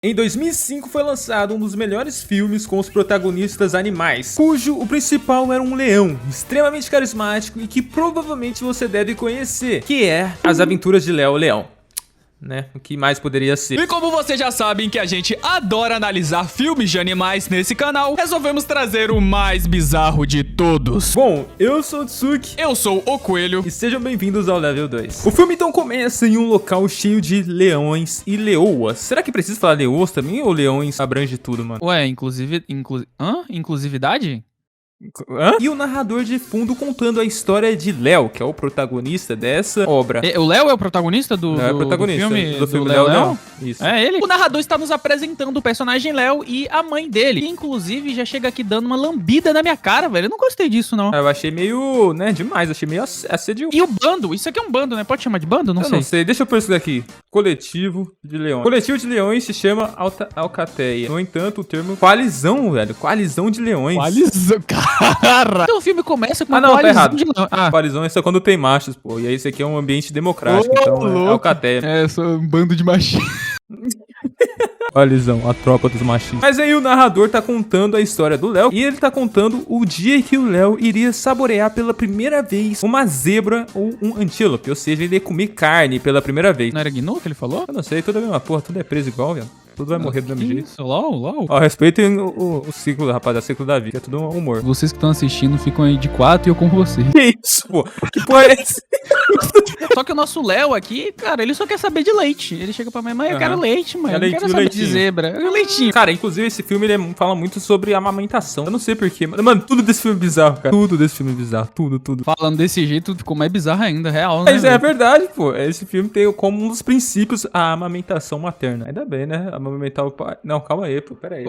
Em 2005 foi lançado um dos melhores filmes com os protagonistas animais, cujo o principal era um leão, extremamente carismático e que provavelmente você deve conhecer, que é As Aventuras de Léo Leão. Né? O que mais poderia ser? E como vocês já sabem que a gente adora analisar filmes de animais nesse canal, resolvemos trazer o mais bizarro de todos. Bom, eu sou o Tsuki. Eu sou o Coelho. E sejam bem-vindos ao Level 2. O filme então começa em um local cheio de leões e leoas. Será que precisa falar leoas também ou leões abrange tudo, mano? Ué, inclusividade? Hã? E o narrador de fundo contando a história de Léo, que é o protagonista dessa obra. O Léo é o protagonista do filme Léo Leão? Isso. É ele? O narrador está nos apresentando o personagem Léo e a mãe dele. Que, inclusive, já chega aqui dando uma lambida na minha cara, velho. Eu não gostei disso, não. Eu achei meio, né, demais. Achei meio assédio. E o bando? Isso aqui é um bando, né? Pode chamar de bando? Não sei. Não sei. Deixa eu pôr isso daqui. Coletivo de leões. Coletivo de leões se chama alcateia. No entanto, o termo coalizão, velho. Coalizão de leões. Coalizão, cara. Então o filme começa com uma não, tá errado. de leões. Coalizão é só quando tem machos, pô. E aí esse aqui é um ambiente democrático, então é alcateia. É, só um bando de machistas. Coalizão, a tropa dos machistas. Mas aí o narrador tá contando a história do Léo e ele tá contando o dia que o Léo iria saborear pela primeira vez uma zebra ou um antílope, ou seja, ele ia comer carne pela primeira vez. Não era gnu que ele falou? Eu não sei, tudo é a mesma porra, tudo é preso igual, velho. Tudo vai morrer do mesmo jeito. Isso, LOL. Ó, respeitem o ciclo, rapaz, o ciclo da vida, que é tudo um humor. Vocês que estão assistindo ficam aí de 4 e eu com vocês. Que isso, pô? Que porra é essa? Só que o nosso Léo aqui, cara, ele só quer saber de leite. Ele chega pra mãe, eu quero leite, mãe. Eu não quero saber de zebra. Eu leitinho. Cara, inclusive esse filme ele fala muito sobre amamentação. Eu não sei porquê, mano, tudo desse filme é bizarro, cara. Tudo desse filme é bizarro, tudo. Falando desse jeito, ficou mais bizarro ainda, real, né? Mas é verdade, pô. Esse filme tem como um dos princípios a amamentação materna. Ainda bem, né? Amamentar o pai. Não, calma aí, pô, pera aí.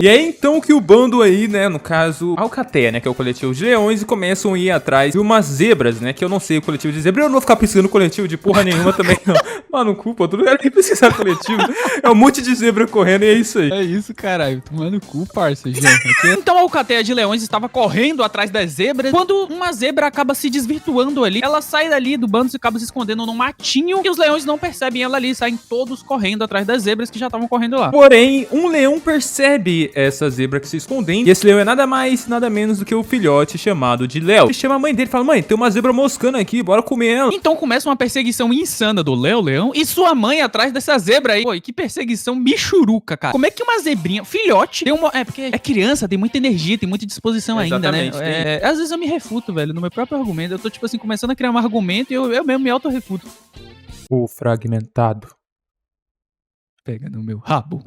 E é então que o bando aí, né, no caso, alcateia, né, que é o coletivo de leões, e começam a ir atrás de umas zebras, né, que eu não sei o coletivo de zebra, eu não vou ficar pesquisando coletivo de porra nenhuma também, não. Mano, culpa, todo lugar que pesquisar coletivo, é um monte de zebra correndo e é isso aí. É isso, caralho, tomando cu, parça, gente. Então a alcateia de leões estava correndo atrás das zebras, quando uma zebra acaba se desvirtuando ali, ela sai dali do bando e acaba se escondendo num matinho, e os leões não percebem ela ali, saem todos correndo atrás das zebras que já estavam correndo lá. Porém, um leão percebe essa zebra que se escondendo, e esse leão é nada mais, nada menos do que o filhote chamado de Léo. Ele chama a mãe dele e fala, mãe, tem uma zebra moscando aqui, bora comer ela. Então começa uma perseguição insana do Léo Leão e sua mãe atrás dessa zebra aí. Pô, e que perseguição michuruca, cara. Como é que uma zebrinha, filhote, tem uma... É porque é criança, tem muita energia, tem muita disposição ainda, né? Às vezes eu me refuto, velho, no meu próprio argumento. Eu tô, tipo assim, começando a criar um argumento e eu mesmo me auto-refuto. O fragmentado. Pega no meu rabo.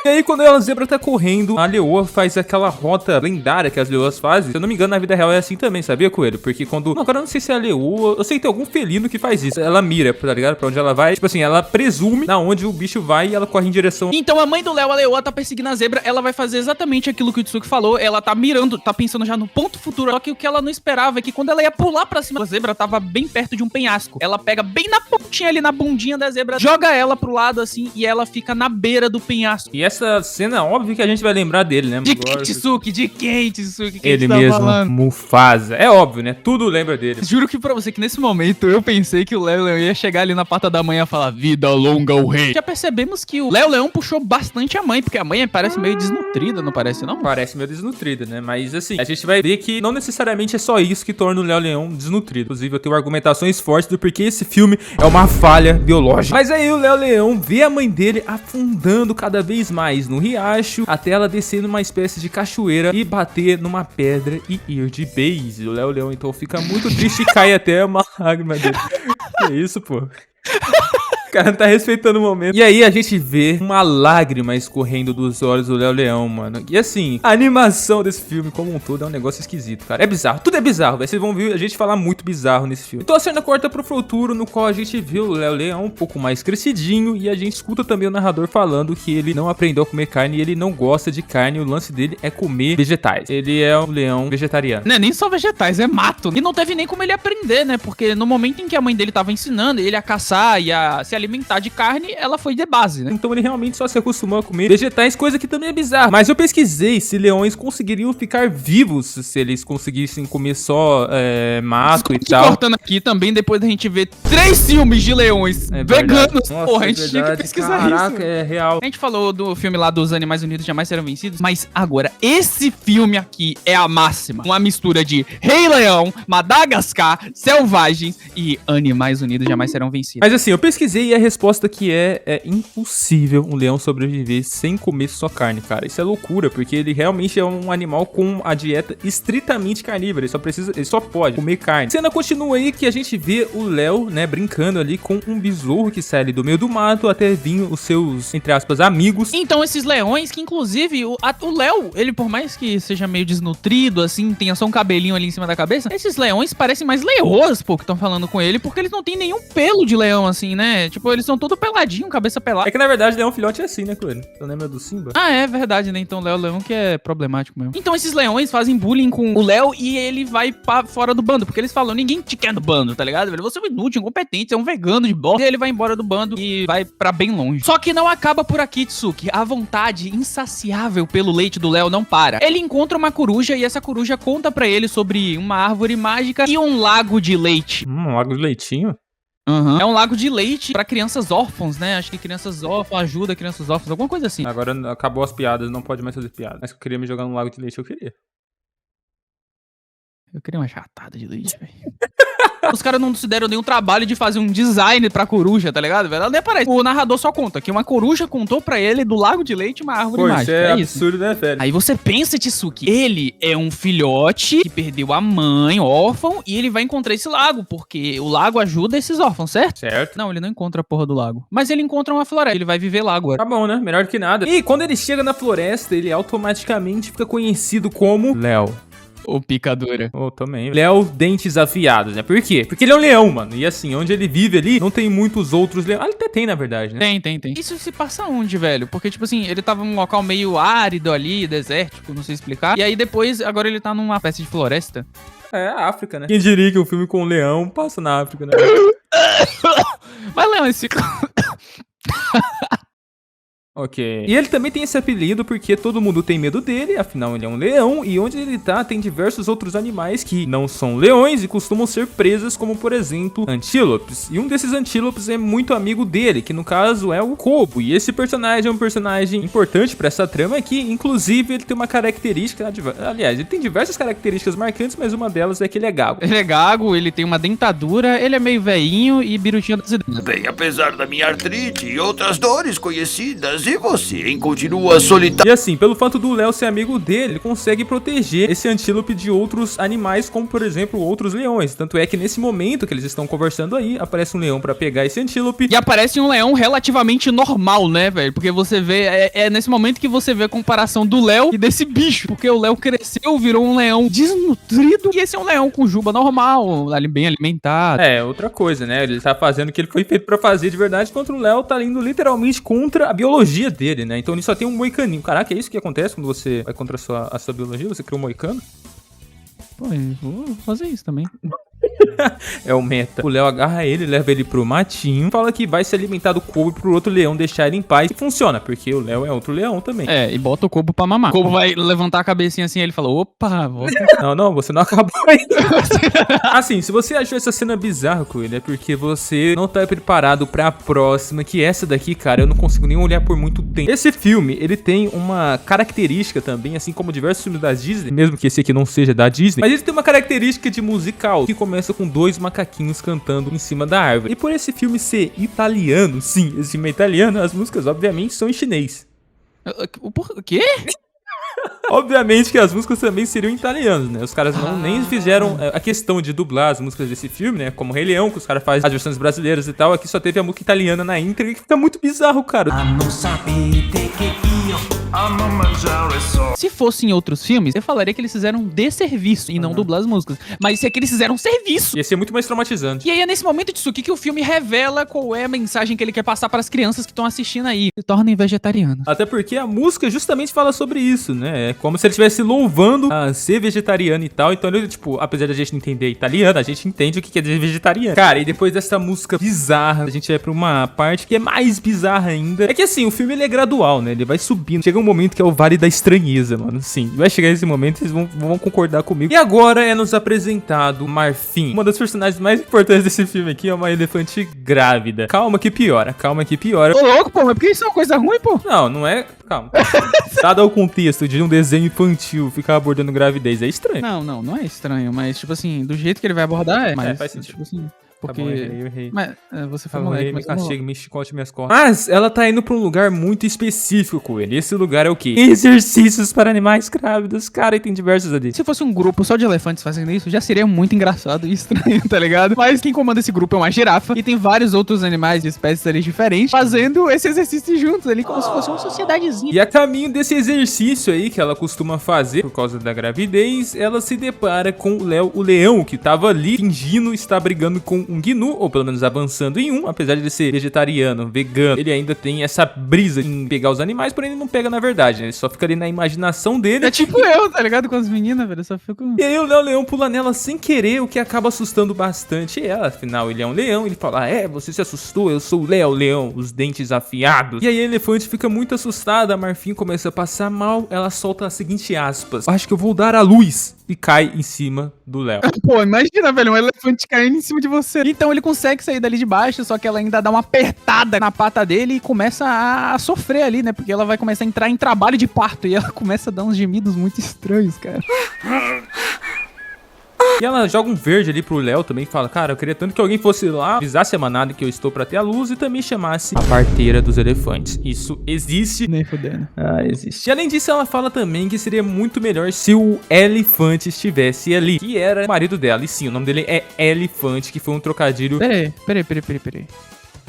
E aí, quando a zebra tá correndo, a leoa faz aquela rota lendária que as leoas fazem. Se eu não me engano, na vida real é assim também, sabia, Coelho? Porque quando... Não, agora eu não sei se é a leoa... Eu sei que tem algum felino que faz isso. Ela mira, tá ligado? Pra onde ela vai. Tipo assim, ela presume na onde o bicho vai e ela corre em direção... Então a mãe do Léo, a leoa, tá perseguindo a zebra. Ela vai fazer exatamente aquilo que o Tsuki falou. Ela tá mirando, tá pensando já no ponto futuro. Só que o que ela não esperava é que quando ela ia pular pra cima da zebra, tava bem perto de um penhasco. Ela pega bem na pontinha ali, na bundinha da zebra, joga ela pro lado assim e ela fica na beira do penhasco. E essa cena, óbvio que a gente vai lembrar dele, né? De quem, Tsuki? De quem, Tsuki? Ele mesmo, falando? Mufasa. É óbvio, né? Tudo lembra dele. Juro que pra você que nesse momento eu pensei que o Léo Leão ia chegar ali na pata da mãe e falar vida longa o rei. Já percebemos que o Léo Leão puxou bastante a mãe, porque a mãe parece meio desnutrida, não parece não? Parece meio desnutrida, né? Mas assim, a gente vai ver que não necessariamente é só isso que torna o Léo Leão desnutrido. Inclusive eu tenho argumentações fortes do porquê esse filme é uma falha biológica. Mas aí o Léo Leão vê a mãe dele afundando cada vez mais no riacho, até ela descer numa espécie de cachoeira e bater numa pedra e ir de base. O Léo Leão então fica muito triste e cai até uma lágrima dele. Que isso, pô? O cara não tá respeitando o momento. E aí a gente vê uma lágrima escorrendo dos olhos do Léo Leão, mano. E assim, a animação desse filme como um todo é um negócio esquisito, cara. É bizarro, tudo é bizarro, velho. Vocês vão ver a gente falar muito bizarro nesse filme. Então a cena corta pro futuro, no qual a gente vê o Léo Leão um pouco mais crescidinho. E a gente escuta também o narrador falando que ele não aprendeu a comer carne e ele não gosta de carne. O lance dele é comer vegetais. Ele é um leão vegetariano. Não é nem só vegetais, é mato. E não teve nem como ele aprender, né? Porque no momento em que a mãe dele tava ensinando ele a caçar e a se alimentar de carne, ela foi de base, né? Então ele realmente só se acostumou a comer vegetais, coisa que também é bizarra. Mas eu pesquisei se leões conseguiriam ficar vivos se eles conseguissem comer só mato e tal. Cortando aqui também, depois da gente ver 3 filmes de leões veganos. Nossa, porra, a gente tinha que pesquisar isso. Caraca, é real. A gente falou do filme lá dos Animais Unidos Jamais Serão Vencidos, mas agora, esse filme aqui é a máxima. Uma mistura de Rei Leão, Madagascar, Selvagens e Animais Unidos Jamais Serão Vencidos. Mas assim, eu pesquisei e a resposta que é impossível um leão sobreviver sem comer só carne, cara. Isso é loucura, porque ele realmente é um animal com a dieta estritamente carnívora. Ele só pode comer carne. A cena continua aí que a gente vê o Léo, né, brincando ali com um besouro que sai ali do meio do mato até vir os seus, entre aspas, amigos. Então esses leões, que inclusive o Léo, ele por mais que seja meio desnutrido, assim, tenha só um cabelinho ali em cima da cabeça, esses leões parecem mais leões, pô, que estão falando com ele, porque eles não têm nenhum pelo de leão, assim, né? Tipo, eles são todos peladinhos, cabeça pelada. É que na verdade leão filhote é assim, né, Coelho? Você lembra do Simba? Ah, é verdade, né? Então o Leão que é problemático mesmo. Então esses leões fazem bullying com o Léo e ele vai pra fora do bando, porque eles falam, ninguém te quer no bando, tá ligado? Você é um inútil, incompetente, você é um vegano de bosta. E ele vai embora do bando e vai pra bem longe. Só que não acaba por aqui, Tsuki. A vontade insaciável pelo leite do Léo não para. Ele encontra uma coruja e essa coruja conta pra ele sobre uma árvore mágica e um lago de leite. Um lago de leitinho? Uhum. É um lago de leite pra crianças órfãos, né? Acho que crianças órfãos, ajuda crianças órfãos, alguma coisa assim. Agora acabou as piadas, não pode mais fazer piada. Mas que eu queria me jogar no lago de leite, eu queria. Eu queria uma chatada de leite, velho. Os caras não se deram nenhum trabalho de fazer um design pra coruja, tá ligado? Ela nem aparece. O narrador só conta que uma coruja contou pra ele do lago de leite uma árvore mágica. Isso é absurdo, né, velho? Aí você pensa, Tsuki, ele é um filhote que perdeu a mãe, órfão, e ele vai encontrar esse lago, porque o lago ajuda esses órfãos, certo? Certo. Não, ele não encontra a porra do lago. Mas ele encontra uma floresta, ele vai viver lá agora. Tá bom, né? Melhor que nada. E quando ele chega na floresta, ele automaticamente fica conhecido como Léo. Ou picadura. Também. Léo Dentes Afiados, né? Por quê? Porque ele é um leão, mano. E assim, onde ele vive ali, não tem muitos outros leões. Ah, ele até tem, na verdade, né? Tem. Isso se passa onde, velho? Porque, tipo assim, ele tava num local meio árido ali, desértico, não sei explicar. E aí depois, agora ele tá numa espécie de floresta. É, a África, né? Quem diria que um filme com um leão passa na África, né? Mas leão, esse... Ok. E ele também tem esse apelido porque todo mundo tem medo dele, afinal ele é um leão, e onde ele tá tem diversos outros animais que não são leões e costumam ser presas, como por exemplo, antílopes. E um desses antílopes é muito amigo dele, que no caso é o Kobo. E esse personagem é um personagem importante pra essa trama aqui, inclusive ele tem uma característica, aliás, ele tem diversas características marcantes, mas uma delas é que ele é gago. Ele é gago, ele tem uma dentadura, ele é meio veinho e birutinho das ideias. Bem, apesar da minha artrite e outras dores conhecidas, e você, hein, continua solitário. E assim, pelo fato do Léo ser amigo dele, ele consegue proteger esse antílope de outros animais, como por exemplo, outros leões. Tanto é que nesse momento que eles estão conversando aí, aparece um leão pra pegar esse antílope. E aparece um leão relativamente normal, né, velho? Porque você vê, é nesse momento que você vê a comparação do Léo e desse bicho. Porque o Léo cresceu, virou um leão desnutrido, e esse é um leão com juba normal, bem alimentado. É, outra coisa, né? Ele tá fazendo o que ele foi feito pra fazer de verdade, enquanto o Léo tá indo literalmente contra a biologia dele, né? Então ele só tem um moicaninho. Caraca, é isso que acontece quando você vai contra a sua biologia? Você cria um moicano? Pô, eu vou fazer isso também. É o meta. O Léo agarra ele, leva ele pro matinho, fala que vai se alimentar do Kobo e pro outro leão deixar ele em paz. E funciona, porque o Léo é outro leão também. É, e bota o Kobo pra mamar. O Kobo vai levantar a cabecinha assim e ele fala, opa, volta. Não, você não acabou ainda. Assim, se você achou essa cena bizarra, Coelho, é porque você não tá preparado pra próxima, que essa daqui, cara, eu não consigo nem olhar por muito tempo. Esse filme, ele tem uma característica também, assim como diversos filmes da Disney, mesmo que esse aqui não seja da Disney, mas ele tem uma característica de musical, que começa com 2 macaquinhos cantando em cima da árvore. E por esse filme ser italiano, sim, esse filme é italiano, as músicas obviamente são em chinês. O quê? Obviamente que as músicas também seriam italianas, né? Os caras nem fizeram a questão de dublar as músicas desse filme, né? Como Rei Leão, que os caras fazem as versões brasileiras e tal. Aqui só teve a música italiana na íntegra, que fica muito bizarro, cara. Se fosse em outros filmes, eu falaria que eles fizeram um desserviço e não dublar as músicas. Mas isso é que eles fizeram um serviço. Ia ser muito mais traumatizante. E aí é nesse momento disso que o filme revela qual é a mensagem que ele quer passar para as crianças que estão assistindo aí. Se tornem vegetarianos. Até porque a música justamente fala sobre isso, né? É como se ele estivesse louvando a ser vegetariano e tal. Então ele, tipo, apesar da gente não entender italiano, a gente entende o que quer dizer vegetariano. Cara, e depois dessa música bizarra, a gente vai pra uma parte que é mais bizarra ainda. É que assim, o filme ele é gradual, né? Ele vai subindo. Chega um momento que é o Vale da Estranheza, mano. Sim, vai chegar esse momento, vocês vão concordar comigo. E agora é nos apresentado Marfim. Uma das personagens mais importantes desse filme aqui é uma elefante grávida. Calma que piora, calma que piora. Ô, louco, pô, mas por que isso é uma coisa ruim, pô? Não, não é... Calma. Dado ao contexto de um desenho infantil ficar abordando gravidez, é estranho. Não é estranho, mas, tipo assim, do jeito que ele vai abordar é. Mas, faz sentido. tipo assim... Porque... Tá bom, eu errei. Mas você foi Moleque, moleque, me mas castiga, me chicote minhas costas. Mas ela tá indo pra um lugar muito específico com ele. Esse lugar é o quê? Exercícios para animais grávidos. Cara, e tem diversos ali. se fosse um grupo só de elefantes fazendo isso, já seria muito engraçado e estranho, tá ligado? Mas quem comanda esse grupo é uma girafa e tem vários outros animais de espécies ali diferentes fazendo esse exercício juntos ali, como se fosse uma sociedadezinha. E a caminho desse exercício aí que ela costuma fazer por causa da gravidez, ela se depara com o Léo, o leão, que tava ali fingindo estar brigando com um gnu, ou pelo menos avançando em um, apesar de ele ser vegetariano, vegano, ele ainda tem essa brisa em pegar os animais, porém ele não pega na verdade, né? Ele só fica ali na imaginação dele. É tipo eu, tá ligado? Com as meninas, velho, eu só fico... E aí o Léo Leão pula nela sem querer, o que acaba assustando bastante ela. Afinal, ele é um leão, ele fala, você se assustou, eu sou o Léo Leão, os dentes afiados. E aí a elefante fica muito assustada, a Marfim começa a passar mal, ela solta as seguintes aspas: acho que eu vou dar à luz. E cai em cima do Léo. Pô, imagina, velho, um elefante caindo em cima de você. Então ele consegue sair dali de baixo, só que ela ainda dá uma apertada na pata dele e começa a sofrer ali, né? Porque ela vai começar a entrar em trabalho de parto e ela começa a dar uns gemidos muito estranhos, cara. E ela joga um verde ali pro Léo também, fala, cara, eu queria tanto que alguém fosse lá, avisasse a manada que eu estou pra ter a luz e também chamasse a parteira dos elefantes. Isso existe. Nem fudendo. Existe. E além disso, ela fala também que seria muito melhor se o elefante estivesse ali, que era o marido dela. E sim, o nome dele é Elefante, que foi um trocadilho. Peraí.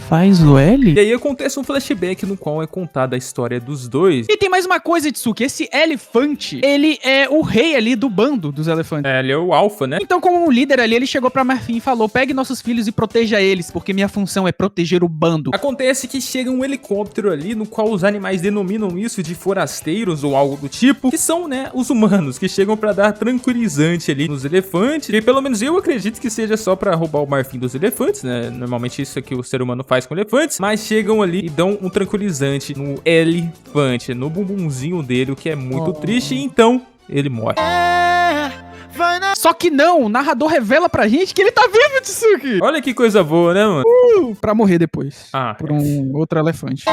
Faz o L? E aí acontece um flashback no qual é contada a história dos dois. E tem mais uma coisa, Tsuki, esse elefante, ele é o rei ali do bando dos elefantes. Ele é o alfa, né? Então, como um líder ali, ele chegou pra Marfim e falou, pegue nossos filhos e proteja eles, porque minha função é proteger o bando. Acontece que chega um helicóptero ali, no qual os animais denominam isso de forasteiros ou algo do tipo, que são, né, os humanos, que chegam pra dar tranquilizante ali nos elefantes. E pelo menos eu acredito que seja só pra roubar o marfim dos elefantes, né? Normalmente isso é que o ser humano faz com elefantes, mas chegam ali e dão um tranquilizante no elefante, no bumbumzinho dele, o que é muito triste, e então ele morre. Só que não, o narrador revela pra gente que ele tá vivo, Tsuki. Olha que coisa boa, né, mano? Pra morrer depois. Por um outro elefante.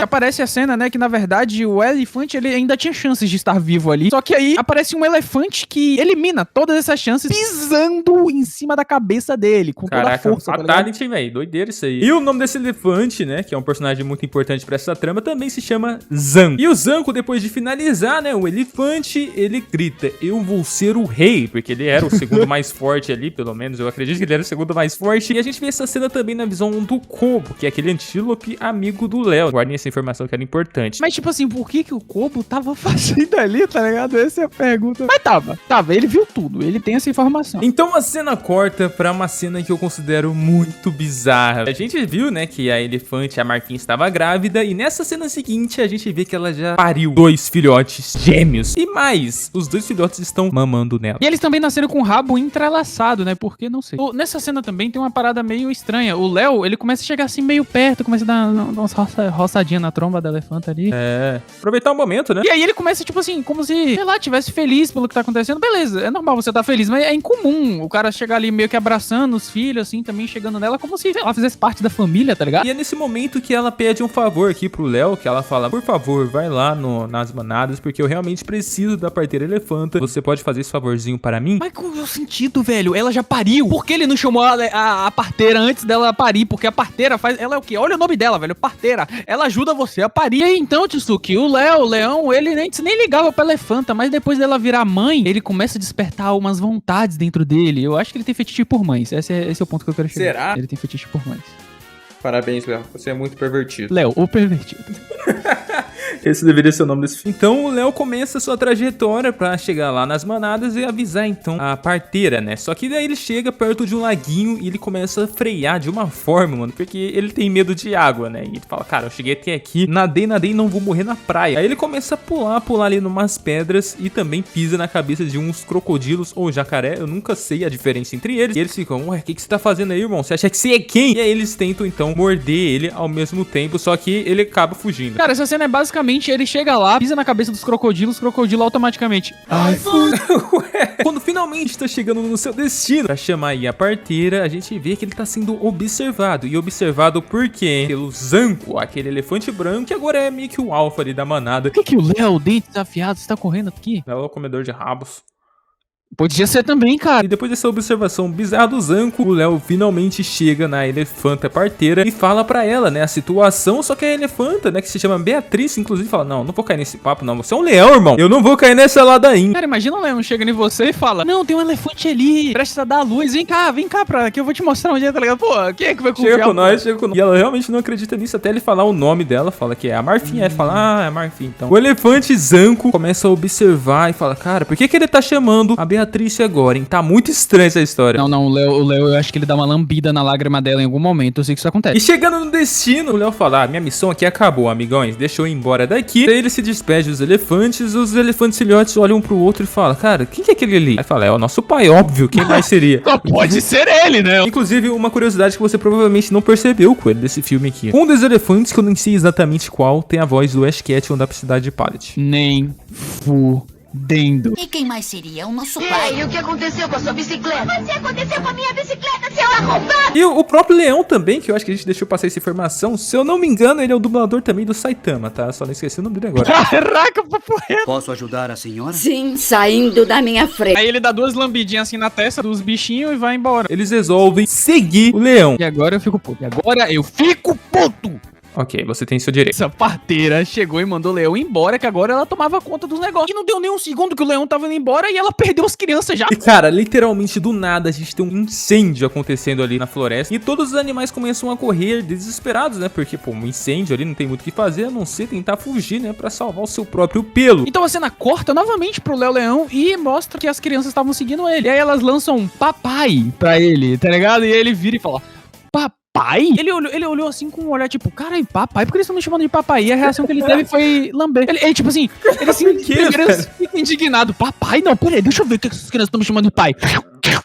Aparece a cena, né, que na verdade o elefante, ele ainda tinha chances de estar vivo ali. Só que aí aparece um elefante que elimina todas essas chances pisando em cima da cabeça dele, com toda a força. Fatality, velho, doideira isso aí. E o nome desse elefante, né, que é um personagem muito importante pra essa trama, também se chama Zanko. E o Zanko, depois de finalizar, né, o elefante, ele grita, eu vou ser o rei, porque ele era o segundo mais forte ali, pelo menos eu acredito que ele era o segundo mais forte. E a gente vê essa cena também na visão do Kobo, que é aquele antílope amigo do Léo. Guardem essa informação que era importante. Mas tipo assim, por que o Kobo tava fazendo ali, tá ligado? Essa é a pergunta. Mas tava, ele viu tudo, ele tem essa informação. Então a cena corta pra uma cena que eu considero muito bizarra. A gente viu, né, que a elefante, a Marfim, estava grávida, e nessa cena seguinte a gente vê que ela já pariu 2 filhotes gêmeos. E mais, os 2 filhotes estão mamando nela. E eles também nasceram com o rabo entrelaçado, né? Porque, não sei. Nessa cena também tem uma parada meio estranha. O Léo, ele começa a chegar assim meio perto, começa a dar umas roçadinhas na tromba da elefanta ali. Aproveitar o momento, né? E aí ele começa, tipo assim, como se, sei lá, tivesse feliz pelo que tá acontecendo. Beleza, é normal você tá feliz, mas é incomum o cara chegar ali meio que abraçando os filhos, assim, também chegando nela, como se ela fizesse parte da família, tá ligado? E é nesse momento que ela pede um favor aqui pro Léo, que ela fala, por favor, vai lá nas manadas, porque eu realmente preciso da parteira elefanta. Você pode fazer esse favorzinho para mim? Mas qual é o sentido, velho? Ela já pariu. Por que ele não chamou a parteira antes dela parir? Porque a parteira faz... Ela é o quê? Olha o nome dela, velho. Parteira. Ela ajuda você a parir. E aí, então, Tsuki, o Leão, ele nem ligava pra elefanta, mas depois dela virar mãe, ele começa a despertar umas vontades dentro dele. Eu acho que ele tem fetiche por mães. Esse é o ponto que eu quero chegar. Será? Ele tem fetiche por mães. Parabéns, Léo. Você é muito pervertido. Léo, o pervertido. Esse deveria ser o nome desse filme. Então o Léo começa a sua trajetória pra chegar lá nas manadas e avisar então a parteira, né? Só que daí ele chega perto de um laguinho e ele começa a frear de uma forma, mano, porque ele tem medo de água, né? E ele fala, cara, eu cheguei até aqui, nadei e não vou morrer na praia. Aí ele começa a pular ali numas pedras e também pisa na cabeça de uns crocodilos ou jacaré, eu nunca sei a diferença entre eles. E eles ficam, ué, o que você tá fazendo aí, irmão? Você acha que você é quem? E aí eles tentam então morder ele ao mesmo tempo, só que ele acaba fugindo. Cara, essa cena é basicamente, ele chega lá, pisa na cabeça dos crocodilos, crocodilo automaticamente. Ai, ué. Quando finalmente tá chegando no seu destino pra chamar aí a parteira, a gente vê que ele tá sendo observado. E observado por quê? Pelo Zanco, aquele elefante branco, que agora é meio que o alfa ali da manada. Por que o Léo, dentes afiados, tá correndo aqui? É o comedor de rabos. Podia ser também, cara. E depois dessa observação bizarra do Zanco, o Léo finalmente chega na elefanta parteira e fala pra ela, né, a situação, só que a elefanta, né, que se chama Beatriz, inclusive fala, não vou cair nesse papo não, você é um leão, irmão, eu não vou cair nessa ladainha. Cara, imagina o leão chegando em você e fala, não, tem um elefante ali, presta a dar a luz, vem cá, que eu vou te mostrar onde é, tá ligado? Pô, quem é que vai confiar? Chega com nós. E ela realmente não acredita nisso, até ele falar o nome dela, fala que é a Marfim, aí ele fala, é a Marfim, então. O elefante Zanco começa a observar e fala, cara, por que ele tá chamando a Beatriz agora, hein? Tá muito estranha essa história. Não, o Léo, eu acho que ele dá uma lambida na lágrima dela em algum momento, eu sei que isso acontece. E chegando no destino, o Léo fala, minha missão aqui acabou, amigões, deixa eu ir embora daqui. Daí ele se despede dos elefantes, os elefantes filhotes olham um pro outro e falam, cara, quem que é aquele ali? Aí fala, é o nosso pai, óbvio, quem mais seria? Só pode ser ele, né? Inclusive, uma curiosidade que você provavelmente não percebeu com ele desse filme aqui. Um dos elefantes, que eu nem sei exatamente qual, tem a voz do Ash Ketchum da cidade de Pallet. Nem fudendo. E quem mais seria? O nosso pai. E o que aconteceu com a sua bicicleta? O que aconteceu com a minha bicicleta, seu arrombado? E o próprio Leão também, que eu acho que a gente deixou passar essa informação, se eu não me engano, ele é o dublador também do Saitama, tá? Só não esqueci o nome dele agora. Caraca, papo reto. Posso ajudar a senhora? Sim, saindo da minha frente. Aí ele dá duas lambidinhas assim na testa dos bichinhos e vai embora. Eles resolvem seguir o Leão. E agora eu fico puto. Ok, você tem seu direito. Essa parteira chegou e mandou o leão embora, que agora ela tomava conta dos negócios. E não deu nem um segundo que o leão tava indo embora e ela perdeu as crianças já. E cara, literalmente do nada a gente tem um incêndio acontecendo ali na floresta. E todos os animais começam a correr desesperados, né? Porque, pô, um incêndio ali não tem muito o que fazer, a não ser tentar fugir, né? Pra salvar o seu próprio pelo. Então a cena corta novamente pro Léo Leão e mostra que as crianças estavam seguindo ele. E aí elas lançam um papai pra ele, tá ligado? E aí ele vira e fala, papai? Ele olhou assim com um olhar tipo, caralho, papai? Por que eles estão me chamando de papai? E a reação que ele teve foi lamber. Ele tipo assim, ele assim, primeiro fica indignado. Papai? Não, peraí, deixa eu ver o que essas crianças estão me chamando de pai.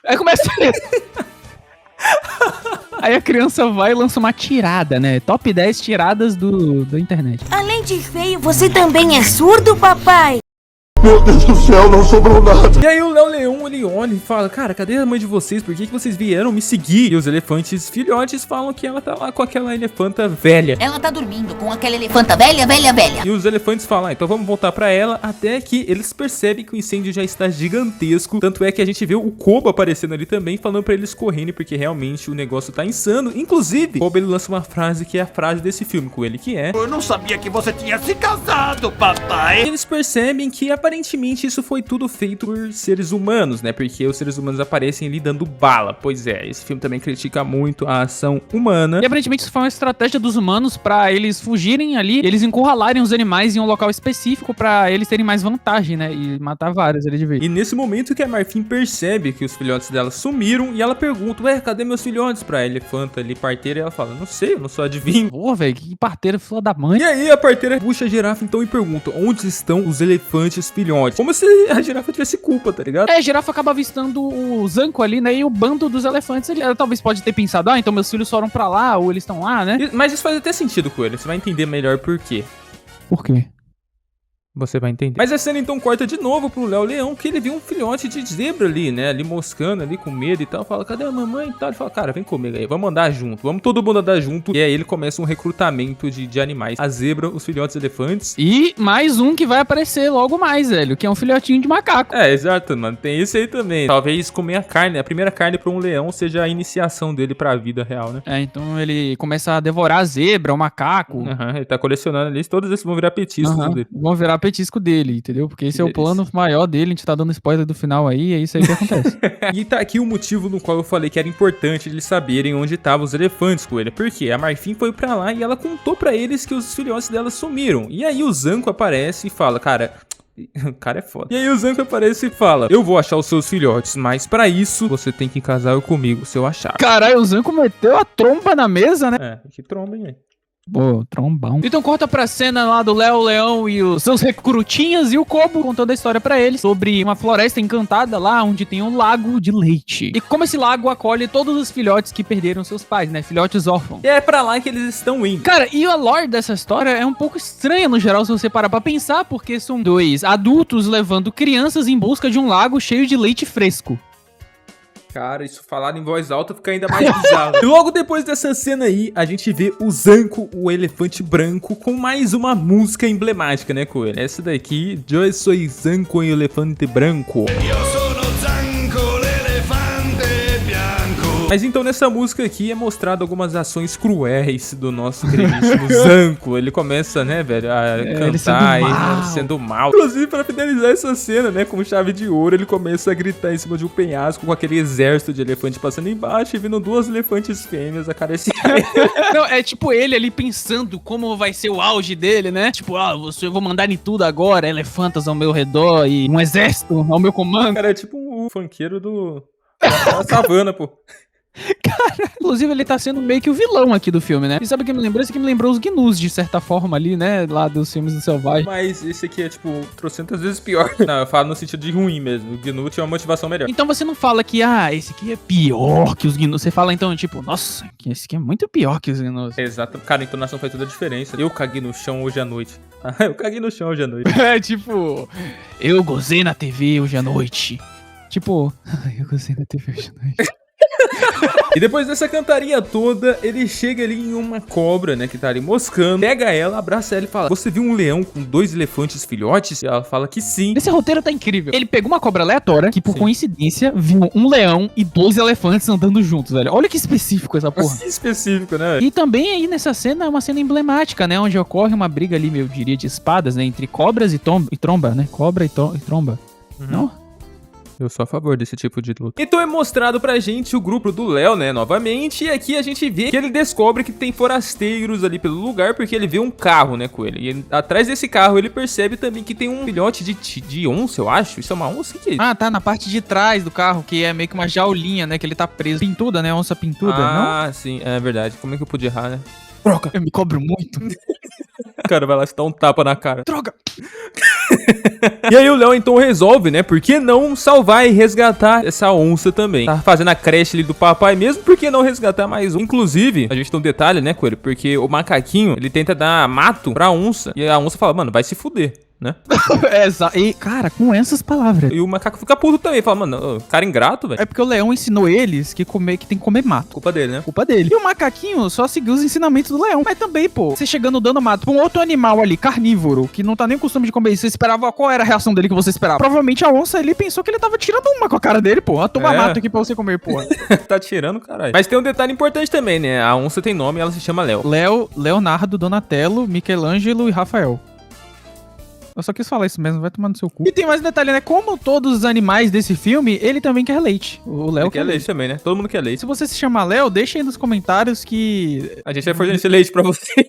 Aí começa Aí a criança vai e lança uma tirada, né? Top 10 tiradas da internet. Além de feio, você também é surdo, papai? Meu Deus do céu, não sobrou nada. E aí o Léo Leão, ele olha e fala, cara, cadê a mãe de vocês? Por que vocês vieram me seguir? E os elefantes filhotes falam que ela tá lá com aquela elefanta velha. Ela tá dormindo com aquela elefanta velha. E os elefantes falam, então vamos voltar pra ela, até que eles percebem que o incêndio já está gigantesco. Tanto é que a gente vê o Koba aparecendo ali também, falando pra eles correrem, porque realmente o negócio tá insano. Inclusive, o Koba, ele lança uma frase que é a frase desse filme com ele, que é: Eu não sabia que você tinha se casado, papai. eles percebem que aparentemente isso foi tudo feito por seres humanos, né? Porque os seres humanos aparecem ali dando bala. Pois é, esse filme também critica muito a ação humana. E aparentemente isso foi uma estratégia dos humanos pra eles fugirem ali, eles encurralarem os animais em um local específico pra eles terem mais vantagem, né? E matar vários ali de vez. E nesse momento que a Marfim percebe que os filhotes dela sumiram e ela pergunta, ué, cadê meus filhotes? Pra elefanta ali, parteira, e ela fala, não sei, eu não sou adivinho. Pô, velho, que parteira filha da mãe. E aí a parteira puxa a girafa então e pergunta, onde estão os elefantes filhotes? Como se a girafa tivesse culpa, tá ligado? A girafa acaba avistando o Zanco ali, né? E o bando dos elefantes. Ela talvez pode ter pensado, então meus filhos foram pra lá, ou eles estão lá, né? Mas isso faz até sentido com ele, você vai entender melhor por quê. Por quê? Você vai entender. Mas a cena então corta de novo pro Léo Leão, que ele viu um filhote de zebra ali, né? Ali moscando, ali com medo e tal. Fala, cadê a mamãe e tal? Ele fala, cara, vem comigo aí, vamos andar junto. Vamos todo mundo andar junto. E aí ele começa um recrutamento de animais. A zebra, os filhotes elefantes. E mais um que vai aparecer logo mais, velho, que é um filhotinho de macaco. É, exato, mano. Tem esse aí também. Talvez comer a carne, a primeira carne pra um leão seja a iniciação dele pra vida real, né? Então ele começa a devorar a zebra, o macaco. Ele tá colecionando ali. Todos esses vão virar petiscos dele. Vão virar petiscos. petisco dele, entendeu? Porque esse Que é o plano maior dele, a gente tá dando spoiler do final aí, é isso aí que acontece. E tá aqui o motivo no qual eu falei que era importante eles saberem onde estavam os elefantes com ele. Porque a Marfim foi pra lá e ela contou pra eles que os filhotes dela sumiram. E aí o Zanco aparece e fala, cara... O cara é foda. E aí o Zanco aparece e fala, eu vou achar os seus filhotes, mas pra isso você tem que casar comigo se eu achar. Caralho, o Zanco meteu a tromba na mesa, né? É, que tromba, hein? Pô, trombão. Então corta pra cena lá do Léo Leão e os seus recrutinhas e o Kobo contando a história pra eles sobre uma floresta encantada lá onde tem um lago de leite. E como esse lago acolhe todos os filhotes que perderam seus pais, né? Filhotes órfãos. E é pra lá que eles estão indo. Cara, e a lore dessa história é um pouco estranha no geral se você parar pra pensar, porque são dois adultos levando crianças em busca de um lago cheio de leite fresco. Cara, isso falado em voz alta fica ainda mais bizarro. E logo depois dessa cena aí, a gente vê o Zanco, o elefante branco, com mais uma música emblemática, né, Coelho? Essa daqui, Eu sou Zanco e o elefante branco. Mas então nessa música aqui é mostrado algumas ações cruéis do nosso queridíssimo Zanco. Ele começa, né, velho, a cantar e sendo mal. Inclusive, pra finalizar essa cena, né, com chave de ouro, ele começa a gritar em cima de um penhasco com aquele exército de elefante passando embaixo e vindo duas elefantes fêmeas acariciar ele. Não, é tipo ele ali pensando como vai ser o auge dele, né? Tipo, eu vou mandar em tudo agora, elefantas ao meu redor e um exército ao meu comando. Cara, é tipo um funkeiro da savana, pô. Cara, inclusive ele tá sendo meio que o vilão aqui do filme, né? E sabe o que me lembrou? Isso aqui me lembrou os Gnus, de certa forma ali, né? Lá dos filmes do Selvagem. Mas esse aqui é, tipo, trocentas vezes pior. Não, eu falo no sentido de ruim mesmo. O Gnu tinha uma motivação melhor. Então você não fala que, esse aqui é pior que os Gnus. Você fala então, tipo, nossa, esse aqui é muito pior que os Gnus. Exato. Cara, a entonação faz toda a diferença. Eu caguei no chão hoje à noite. Eu caguei no chão hoje à noite. É, tipo, eu gozei na TV hoje à noite. Tipo, eu gozei na TV hoje à noite. E depois dessa cantaria toda, ele chega ali em uma cobra, né, que tá ali moscando, pega ela, abraça ela e fala, você viu um leão com 2 elefantes filhotes? E ela fala que sim. Esse roteiro tá incrível. Ele pegou uma cobra aleatória, que por coincidência, viu um leão e 2 elefantes andando juntos, velho. Olha que específico essa porra. Assim específico, né? E também aí nessa cena, é uma cena emblemática, né, onde ocorre uma briga ali, eu diria, de espadas, né, entre cobras e tromba, né, cobra e tromba. Não? Eu sou a favor desse tipo de luta. Então é mostrado pra gente o grupo do Léo, né, novamente. E aqui a gente vê que ele descobre que tem forasteiros ali pelo lugar, porque ele vê um carro, né, com ele. E atrás desse carro ele percebe também que tem um filhote de onça, eu acho. Isso é uma onça? O que é isso? Ah, tá, na parte de trás do carro, que é meio que uma jaulinha, né, que ele tá preso. Pintuda, né, onça pintuda, não? Ah, sim, é verdade. Como é que eu pude errar, né? Droga, eu me cobro muito. O cara vai lá te dar um tapa na cara. Droga. E aí o Léo então resolve, né? Por que não salvar e resgatar essa onça também? Tá fazendo a creche ali do papai mesmo, por que não resgatar mais um? Inclusive, a gente tem um detalhe, né, Coelho? Porque o macaquinho, ele tenta dar mato pra onça. E a onça fala, mano, vai se fuder, né? Exato. E, cara, com essas palavras. E o macaco fica puto também. Fala, mano, cara ingrato, velho. É porque o leão ensinou eles que tem que comer mato. Culpa dele, né? Culpa dele. E o macaquinho só seguiu os ensinamentos do leão. Mas também, pô, você chegando dando mato pra um outro animal ali, carnívoro, que não tá nem costume de comer isso, você esperava, qual era a reação dele que você esperava? Provavelmente a onça, ele pensou que ele tava tirando uma com a cara dele, pô. Toma mato aqui pra você comer, pô. Tá tirando, caralho. Mas tem um detalhe importante também, né? A onça tem nome e ela se chama Léo. Leonardo, Donatello, Michelangelo e Rafael. Eu só quis falar isso mesmo, vai tomar no seu cu. E tem mais um detalhe, né? Como todos os animais desse filme, ele também quer leite. O Léo quer leite também, né? Todo mundo quer leite. Se você se chamar Léo, deixa aí nos comentários que... a gente vai fornecer leite pra você.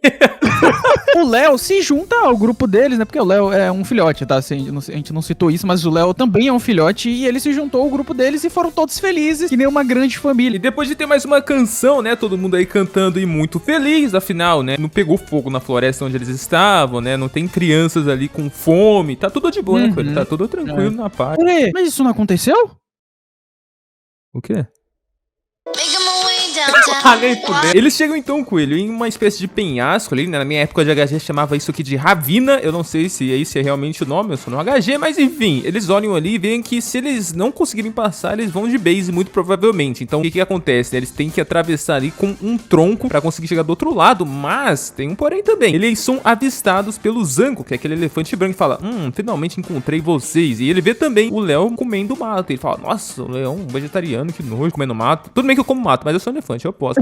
O Léo se junta ao grupo deles, né? Porque o Léo é um filhote, tá? A gente não citou isso, mas o Léo também é um filhote. E ele se juntou ao grupo deles e foram todos felizes, que nem uma grande família. E depois de ter mais uma canção, né? Todo mundo aí cantando e muito feliz, afinal, né? Não pegou fogo na floresta onde eles estavam, né? Não tem crianças ali com fome. Tá tudo de boa, né, Coelho? Tá tudo tranquilo na paz. Peraí, mas isso não aconteceu? O quê? Eles chegam então, Coelho, em uma espécie de penhasco ali, né? Na minha época de HG chamava isso aqui de ravina. Eu não sei se esse é realmente o nome, eu sou no HG, mas enfim, eles olham ali e veem que se eles não conseguirem passar, eles vão de base, muito provavelmente. Então, o que acontece? Eles têm que atravessar ali com um tronco pra conseguir chegar do outro lado, mas tem um porém também. Eles são avistados pelo Zanco, que é aquele elefante branco, e fala, finalmente encontrei vocês. E ele vê também o Léo comendo mato. Ele fala, nossa, o leão vegetariano, que nojo, comendo mato. Tudo bem que eu como mato, mas eu sou um elefante. elefante oposto.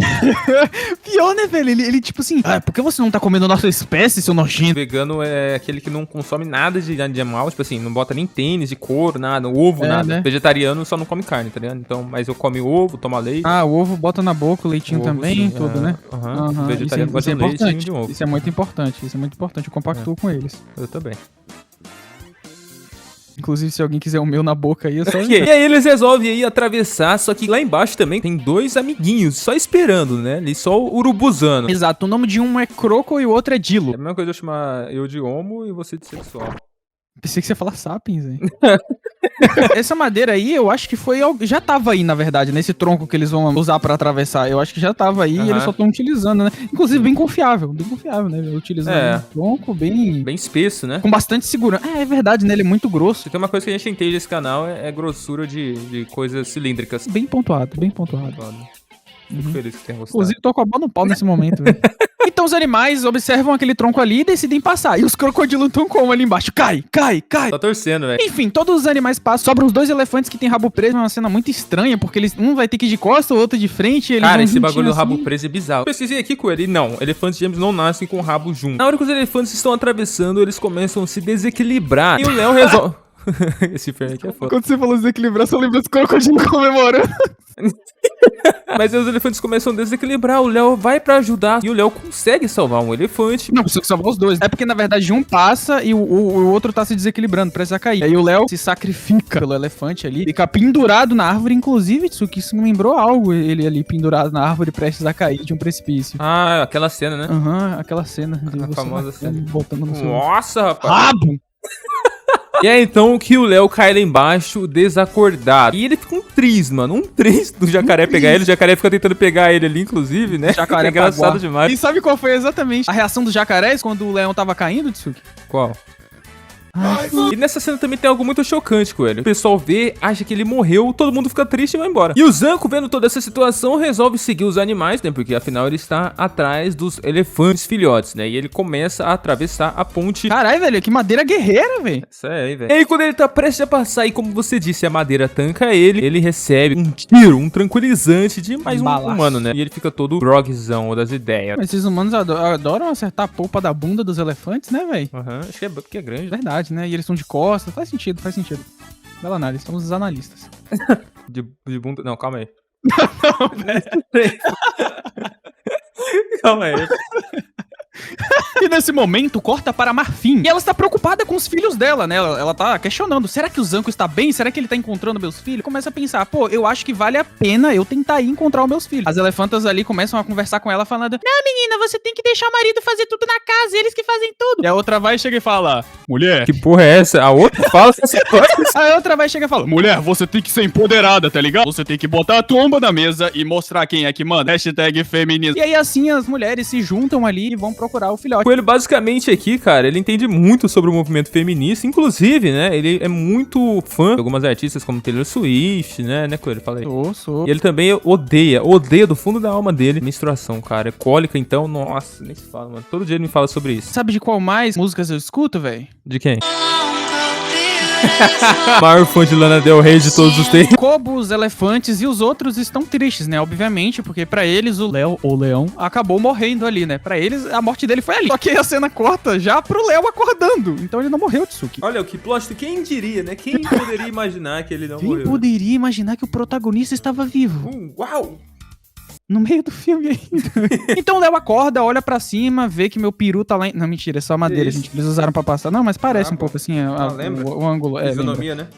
Pior, né, velho? Ele tipo assim, por que você não tá comendo nossa espécie, seu nojento? Vegano é aquele que não consome nada de animal, tipo assim, não bota nem tênis de couro, nada, ovo, nada. Né? Vegetariano só não come carne, tá ligado? Então, mas eu como ovo, tomo leite. O ovo bota na boca, o leitinho Ovo, também, sim, tudo, né? Vegetariano gosta de leite e de ovo. Isso é muito importante, eu compactuo com eles. Eu também. Inclusive, se alguém quiser o meu na boca aí, é só... E aí eles resolvem aí atravessar, só que lá embaixo também tem dois amiguinhos, só esperando, né? Ali só urubuzando. Exato, o nome de um é Croco e o outro é Dilo. É a mesma coisa eu chamar eu de homo e você de sexual. Pensei que você ia falar sapiens, hein? Essa madeira aí, eu acho que foi... Já tava aí, na verdade, nesse tronco que eles vão usar pra atravessar. Eu acho que já tava aí e eles só estão utilizando, né? Inclusive, bem confiável, né? Utilizando um tronco bem... Bem espesso, né? Com bastante segurança. É verdade, né? Ele é muito grosso. Se tem uma coisa que a gente entende nesse canal é grossura de coisas cilíndricas. Bem pontuado, bem pontuado. Fico feliz que tenha gostado. Inclusive, tô com a bola no pau nesse momento, velho. Então os animais observam aquele tronco ali e decidem passar. E os crocodilos estão como ali embaixo? Cai! Tá torcendo, velho. Enfim, todos os animais passam. Sobram os dois elefantes que tem rabo preso. É uma cena muito estranha, porque um vai ter que ir de costa, o outro de frente. Eles Cara, vão esse bagulho do assim. rabo preso é bizarro. Pesquisei aqui com ele e não, elefantes gêmeos não nascem com o rabo junto. Na hora que os elefantes estão atravessando, eles começam a se desequilibrar. E o Léo resolve... Esse filme aqui é foda. Quando você falou desequilibrar, só lembra dos crocodilos comemorando. Mas aí os elefantes começam a desequilibrar, o Léo vai pra ajudar e o Léo consegue salvar um elefante. Não, precisa salvar os dois. É porque, na verdade, um passa e o outro tá se desequilibrando, precisa cair. Aí o Léo se sacrifica pelo elefante ali, fica pendurado na árvore, inclusive, isso me lembrou algo, ele ali pendurado na árvore, prestes a cair de um precipício. Ah, aquela cena, né? Aquela cena. A famosa cena. Botando no seu Nossa, rapaz. rabo! E é então que o Léo cai lá embaixo, desacordado. E ele fica um tris, mano. Um tris do jacaré pegar ele. O jacaré fica tentando pegar ele ali, inclusive, né? Jacaré é engraçado demais. E sabe qual foi exatamente a reação dos jacarés quando o leão tava caindo, Tsuki? Qual? E nessa cena também tem algo muito chocante com ele. O pessoal vê, acha que ele morreu, todo mundo fica triste e vai embora. E o Zanko, vendo toda essa situação, resolve seguir os animais, né? Porque afinal ele está atrás dos elefantes filhotes, né? E ele começa a atravessar a ponte. Caralho, velho, que madeira guerreira, velho. Isso aí, velho. E aí quando ele tá prestes a passar, e como você disse, a madeira tanca ele recebe um tiro, um tranquilizante de mais um humano, né? E ele fica todo grogzão das ideias. Mas esses humanos adoram acertar a polpa da bunda dos elefantes, né, velho? Acho que é porque é grande. Verdade, né? E eles estão de costas. Faz sentido. Bela análise. Somos os analistas. De bunda... Não, calma aí. Não, velho. Calma aí. E nesse momento, corta para Marfim. E ela está preocupada com os filhos dela, né? Ela tá questionando, será que o Zanko está bem? Será que ele tá encontrando meus filhos? Começa a pensar, pô, eu acho que vale a pena eu tentar ir encontrar os meus filhos. As elefantas ali começam a conversar com ela, falando, não, menina, você tem que deixar o marido fazer tudo na casa, eles que fazem tudo. E a outra vai, chega e fala, mulher... Que porra é essa? A outra fala essas coisas. A outra vai, chega e fala, mulher, você tem que ser empoderada, tá ligado? Você tem que botar a tomba na mesa e mostrar quem é que manda. Hashtag feminismo. E aí, assim, as mulheres se juntam ali e vão procurar o filhote. Coelho, basicamente, aqui, cara, ele entende muito sobre o movimento feminista. Inclusive, né, ele é muito fã de algumas artistas como Taylor Swift, né, Coelho? Fala aí. Sou. E ele também odeia do fundo da alma dele menstruação, cara. É cólica, então, nossa, nem se fala, mano. Todo dia ele me fala sobre isso. Sabe de qual mais músicas eu escuto, velho? De quem? Maior fã de Lana Del Rey de todos os tempos. Kobo, os elefantes e os outros estão tristes, né? Obviamente, porque pra eles o Léo, ou Leão, acabou morrendo ali, né? Pra eles, a morte dele foi ali. Só que a cena corta já pro Léo acordando. Então ele não morreu, Tsuki. Olha, o que plot, quem diria, né? Quem poderia imaginar que ele não morreu? Quem poderia imaginar que o protagonista estava vivo? Uau! No meio do filme ainda. Então o Léo acorda, olha pra cima, vê que meu peru tá lá em... Não, mentira, é só madeira, gente. Eles usaram pra passar. Não, mas parece um pouco assim, lembra? o ângulo. Fisionomia, né?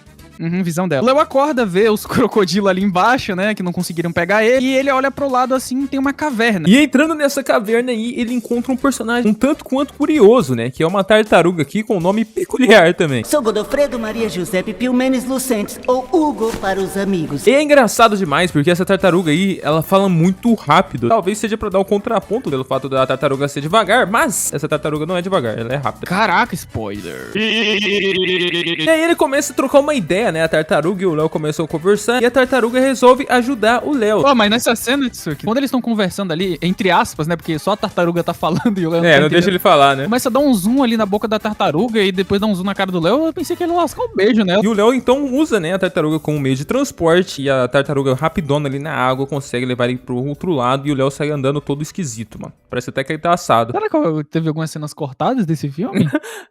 Visão dela. O Léo acorda, vê os crocodilos ali embaixo, né? Que não conseguiram pegar ele. E ele olha pro lado assim, tem uma caverna. E entrando nessa caverna aí, ele encontra um personagem um tanto quanto curioso, né? Que é uma tartaruga aqui com um nome peculiar também. Sou Godofredo Maria Giuseppe Pilmenes Lucentes, ou Hugo para os amigos. E é engraçado demais, porque essa tartaruga aí, ela fala muito rápido. Talvez seja pra dar um contraponto pelo fato da tartaruga ser devagar, mas essa tartaruga não é devagar, ela é rápida. Caraca, spoiler. E aí ele começa a trocar uma ideia ideia, né? A tartaruga e o Léo começam a conversar e a tartaruga resolve ajudar o Léo. Pô, mas nessa cena, Tsuki, quando eles estão conversando ali, entre aspas, né? Porque só a tartaruga tá falando e o Léo É, não deixa ele falar, né? Começa a dar um zoom ali na boca da tartaruga e depois dá um zoom na cara do Léo. Eu pensei que ele ia lascar um beijo, né? E o Léo então usa, né, a tartaruga como meio de transporte e a tartaruga rapidona ali na água consegue levar ele pro outro lado e o Léo sai andando todo esquisito, mano. Parece até que ele tá assado. Será que teve algumas cenas cortadas desse filme?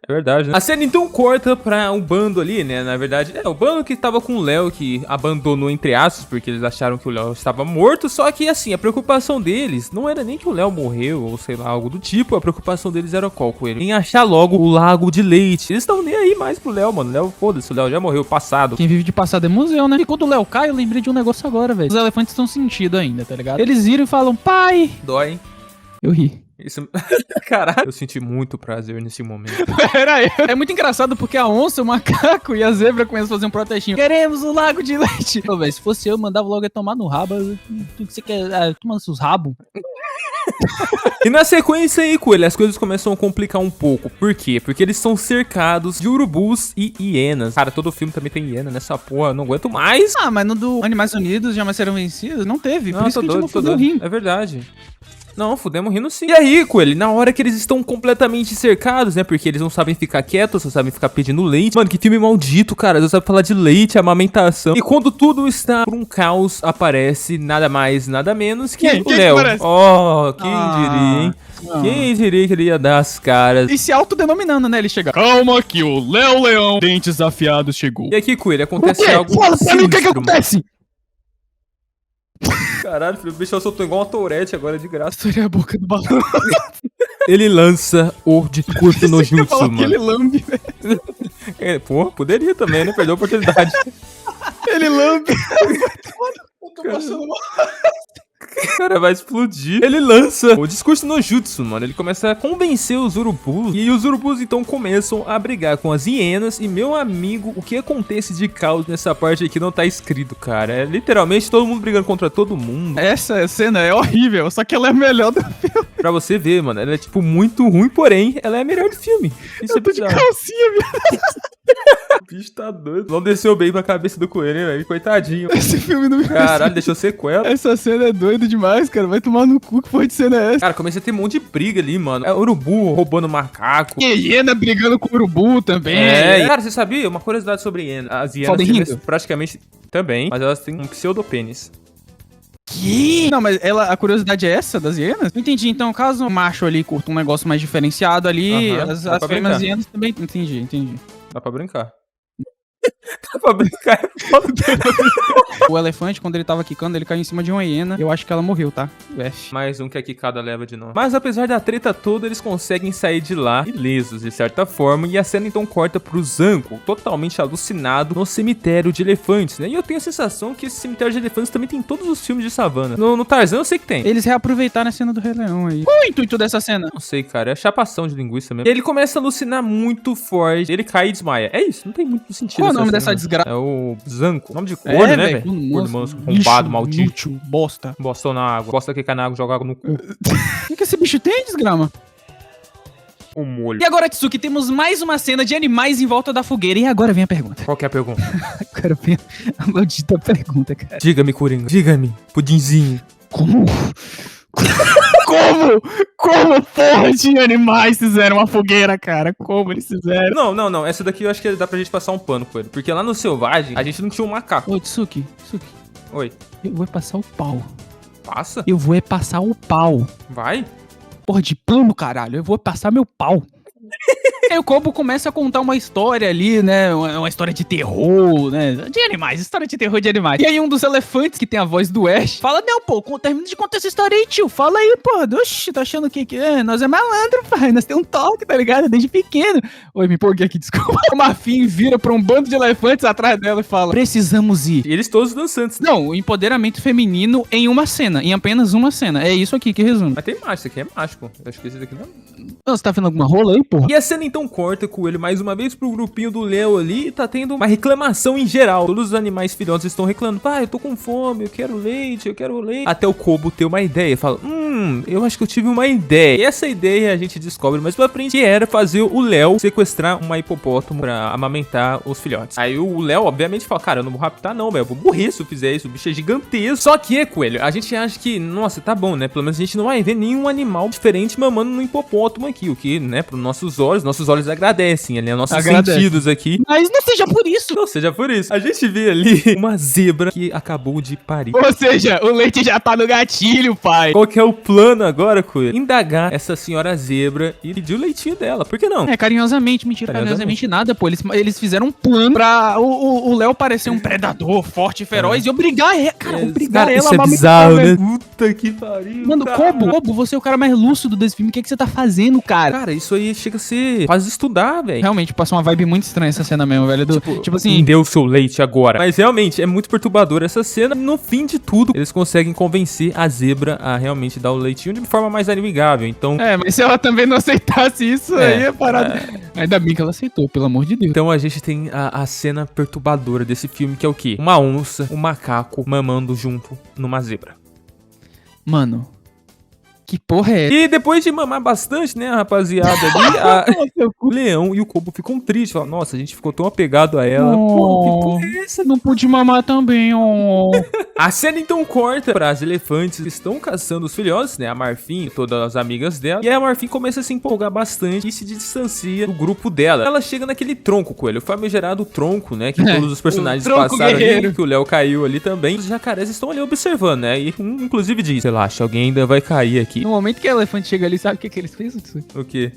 É verdade, né? A cena então corta pra um bando ali, né? Na verdade, o bando que tava com o Léo, que abandonou entre aspas, porque eles acharam que o Léo estava morto. Só que, assim, a preocupação deles não era nem que o Léo morreu, ou sei lá, algo do tipo. A preocupação deles era qual com ele? Em achar logo o lago de leite. Eles estão nem aí mais pro Léo, mano. Léo, foda-se, o Léo já morreu, passado. Quem vive de passado é museu, né? E quando o Léo cai, eu lembrei de um negócio agora, velho. Os elefantes estão sentindo ainda, tá ligado? Eles viram e falam, pai! Dói, hein? Eu ri. Isso... Caralho, eu senti muito prazer nesse momento. Era aí. É muito engraçado porque a onça, o macaco e a zebra começam a fazer um protestinho. Queremos o lago de leite. Pô, velho, se fosse eu mandava logo tomar no rabo. O que você quer? Toma seus rabos. E na sequência aí, Coelho, as coisas começam a complicar um pouco. Por quê? Porque eles são cercados de urubus e hienas. Cara, todo filme também tem hiena nessa porra, não aguento mais. Ah, mas no do Animais Unidos Jamais Serão Vencidos não teve. Não, por isso que a gente não tô fudeu rindo. É verdade. Não, fudemos rindo sim. E aí, Coelho, na hora que eles estão completamente cercados, né? Porque eles não sabem ficar quietos, só sabem ficar pedindo leite. Mano, que filme maldito, cara. Eles sabem falar de leite, amamentação. E quando tudo está por um caos, aparece nada mais, nada menos que o Léo. Oh, quem diria, hein? Quem diria que ele ia dar as caras? E se autodenominando, né? Ele chega. Calma que o Léo Leão, dentes afiados, chegou. E aqui, Coelho, acontece algo Fala pra mim o que sinistro, acontece? Caralho, filho, o bicho soltou igual uma tourette agora de graça. Estourei a boca do balão. Ele lança o discurso no jutsu, mano. Ele lambe, velho. Pô, poderia também, né? Perdeu a oportunidade. Ele lambe. Eu tô passando mal. O cara vai explodir. Ele lança o discurso no jutsu, mano. Ele começa a convencer os urubus. E os urubus, então, começam a brigar com as hienas. E, meu amigo, o que acontece de caos nessa parte aqui não tá escrito, cara. É literalmente todo mundo brigando contra todo mundo. Essa cena é horrível, só que ela é a melhor do filme. Pra você ver, mano. Ela é, tipo, muito ruim, porém, ela é a melhor do filme. Isso é bizarro. Calcinha, viu? O bicho tá doido. Não desceu bem pra cabeça do coelho, hein, velho? Coitadinho. Esse filme não me Caralho, deixou sequela. Essa cena é doida demais, cara. Vai tomar no cu, que porra de cena é essa? Cara, comecei a ter um monte de briga ali, mano. É urubu roubando macaco. E hiena brigando com o urubu também. Cara, você sabia? Uma curiosidade sobre hiena. As hienas têm praticamente também, mas elas têm um pseudopênis. Que? Não, mas a curiosidade é essa das hienas? Não entendi. Então, caso o macho ali curta um negócio mais diferenciado ali, as fêmeas hienas também... Entendi. Dá pra brincar. Dá pra brincar, é foda. O elefante, quando ele tava quicando, ele caiu em cima de uma hiena. Eu acho que ela morreu, tá? O F. Mais um que a quicada leva de novo. Mas apesar da treta toda, eles conseguem sair de lá ilesos, de certa forma. E a cena então corta pro Zanko, totalmente alucinado, no cemitério de elefantes, né? E eu tenho a sensação que esse cemitério de elefantes também tem em todos os filmes de savana. No Tarzan eu sei que tem. Eles reaproveitaram a cena do Rei Leão aí. Qual é o intuito dessa cena? Não sei, cara. É chapação de linguiça mesmo. E ele começa a alucinar muito forte. Ele cai e desmaia. É isso, não tem muito sentido. Qual é o nome dessa desgraça? É o Zanko. Nome de corno, né, velho? Corno manso, arrombado, maldito. Inútil, bosta. Bostou na água. Bosta que cai na água, joga água no cu. O que esse bicho tem, desgrama? O molho. E agora, Tsuki, temos mais uma cena de animais em volta da fogueira. E agora vem a pergunta. Qual que é a pergunta? Agora vem a maldita pergunta, cara. Diga-me, Coringa. Diga-me, pudinzinho. Como porra de animais fizeram uma fogueira, cara? Como eles fizeram? Não. Essa daqui eu acho que dá pra gente passar um pano com ele. Porque lá no Selvagem, a gente não tinha um macaco. Ô, Tsuki. Oi. Eu vou passar o pau. Passa? Eu vou passar o pau. Vai? Porra de pano, caralho. Eu vou passar meu pau. Aí o Kobo começa a contar uma história ali, né? Uma história de terror, né? De animais, história de terror de animais. E aí um dos elefantes, que tem a voz do Ash, fala: não, pô, termina de contar essa história aí, tio. Fala aí, pô. Oxi, tá achando que nós é malandro, pai. Nós temos um toque, tá ligado? Desde pequeno. Oi, me empolguei aqui, desculpa. O Marfim vira pra um bando de elefantes atrás dela e fala: precisamos ir. E eles todos dançantes. Não, o empoderamento feminino em uma cena, em apenas uma cena. É isso aqui que resume. Mas tem macho, isso aqui é macho, pô. Eu acho que esse daqui não. Você tá vendo alguma rola aí, porra? E a cena então então corta com ele mais uma vez pro grupinho do Léo ali e tá tendo uma reclamação em geral. Todos os animais filhotes estão reclamando. Pai, eu tô com fome, eu quero leite, eu quero leite. Até o Kobo ter uma ideia. Fala, eu acho que eu tive uma ideia. E essa ideia a gente descobre mais pra frente que era fazer o Léo sequestrar uma hipopótamo pra amamentar os filhotes. Aí o Léo, obviamente, fala, cara, eu não vou raptar não, velho. Eu vou morrer se eu fizer isso. O bicho é gigantesco. Só que, Coelho, a gente acha que, nossa, tá bom, né? Pelo menos a gente não vai ver nenhum animal diferente mamando no hipopótamo aqui. O que, né, pros nossos olhos agradecem ali, nossos sentidos aqui. Mas não seja por isso. Não seja por isso. A gente vê ali uma zebra que acabou de parir. Ou seja, o leite já tá no gatilho, pai. Qual que é o plano agora, Coelho? Indagar essa senhora zebra e pedir o leitinho dela. Por que não? É, carinhosamente. Mentira, carinhosamente nada, pô. Eles fizeram um plano pra o Léo parecer um predador forte e feroz e obrigar ela, cara, ela isso é bizarro, né? Puta que pariu. Mano, Kobo, você é o cara mais lúcido desse filme. O que você tá fazendo, cara? Cara, isso aí chega a ser quase estudar, velho. Realmente, passou uma vibe muito estranha essa cena mesmo, velho. Tipo assim... Deu o seu leite agora. Mas realmente, é muito perturbador essa cena. No fim de tudo, eles conseguem convencer a zebra a realmente dar o leitinho de forma mais amigável. Então... mas se ela também não aceitasse isso, aí é parada. Ainda bem que ela aceitou, pelo amor de Deus. Então a gente tem a cena perturbadora desse filme, que é o quê? Uma onça, um macaco mamando junto numa zebra. Mano... Que porra é essa? E depois de mamar bastante, né, a rapaziada ali, o Leão e o Kobo ficam tristes. Falam, nossa, a gente ficou tão apegado a ela. Pô, que porra é essa? Não pude mamar também, A cena então corta para as elefantes que estão caçando os filhotes, né, a Marfim e todas as amigas dela. E aí a Marfim começa a se empolgar bastante e se distancia do grupo dela. Ela chega naquele tronco, Coelho, o famigerado tronco, né, que todos os personagens passaram ali, que o Léo caiu ali também. Os jacarés estão ali observando, né, e inclusive diz, relaxa, alguém ainda vai cair aqui. No momento que a elefante chega ali, sabe o que eles fez? O quê?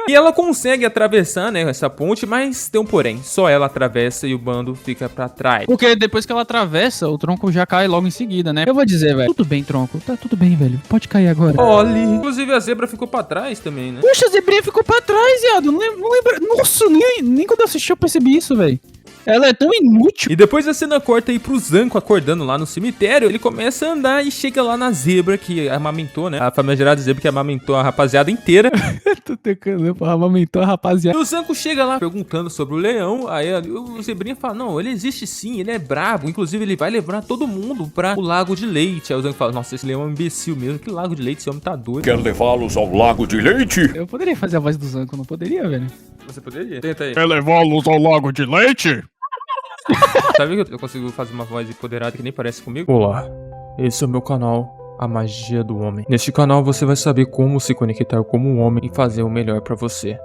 E ela consegue atravessar, né, essa ponte, mas tem um porém. Só ela atravessa e o bando fica pra trás. Porque depois que ela atravessa, o tronco já cai logo em seguida, né? Eu vou dizer, velho. Tudo bem, tronco. Tá tudo bem, velho. Pode cair agora. Olha. Inclusive a zebra ficou pra trás também, né? Puxa, a zebrinha ficou pra trás, viado. Não lembro. Nossa, nem quando eu assisti eu percebi isso, velho. Ela é tão inútil. E depois a cena corta aí pro Zanco acordando lá no cemitério. Ele começa a andar e chega lá na zebra que amamentou, né? A famigerada zebra que amamentou a rapaziada inteira. Tô tecando, amamentou a rapaziada. E o Zanco chega lá perguntando sobre o leão. Aí o zebrinha fala, não, ele existe sim, ele é brabo. Inclusive ele vai levar todo mundo pra o Lago de Leite. Aí o Zanco fala, nossa, esse leão é um imbecil mesmo. Que Lago de Leite, esse homem tá doido. Quer levá-los ao Lago de Leite? Eu poderia fazer a voz do Zanco, não poderia, velho? Você poderia? Tenta aí. Quer levá-los ao Lago de Leite? Sabe que eu consigo fazer uma voz empoderada que nem parece comigo? Olá, esse é o meu canal, A Magia do Homem. Neste canal você vai saber como se conectar como um homem e fazer o melhor pra você.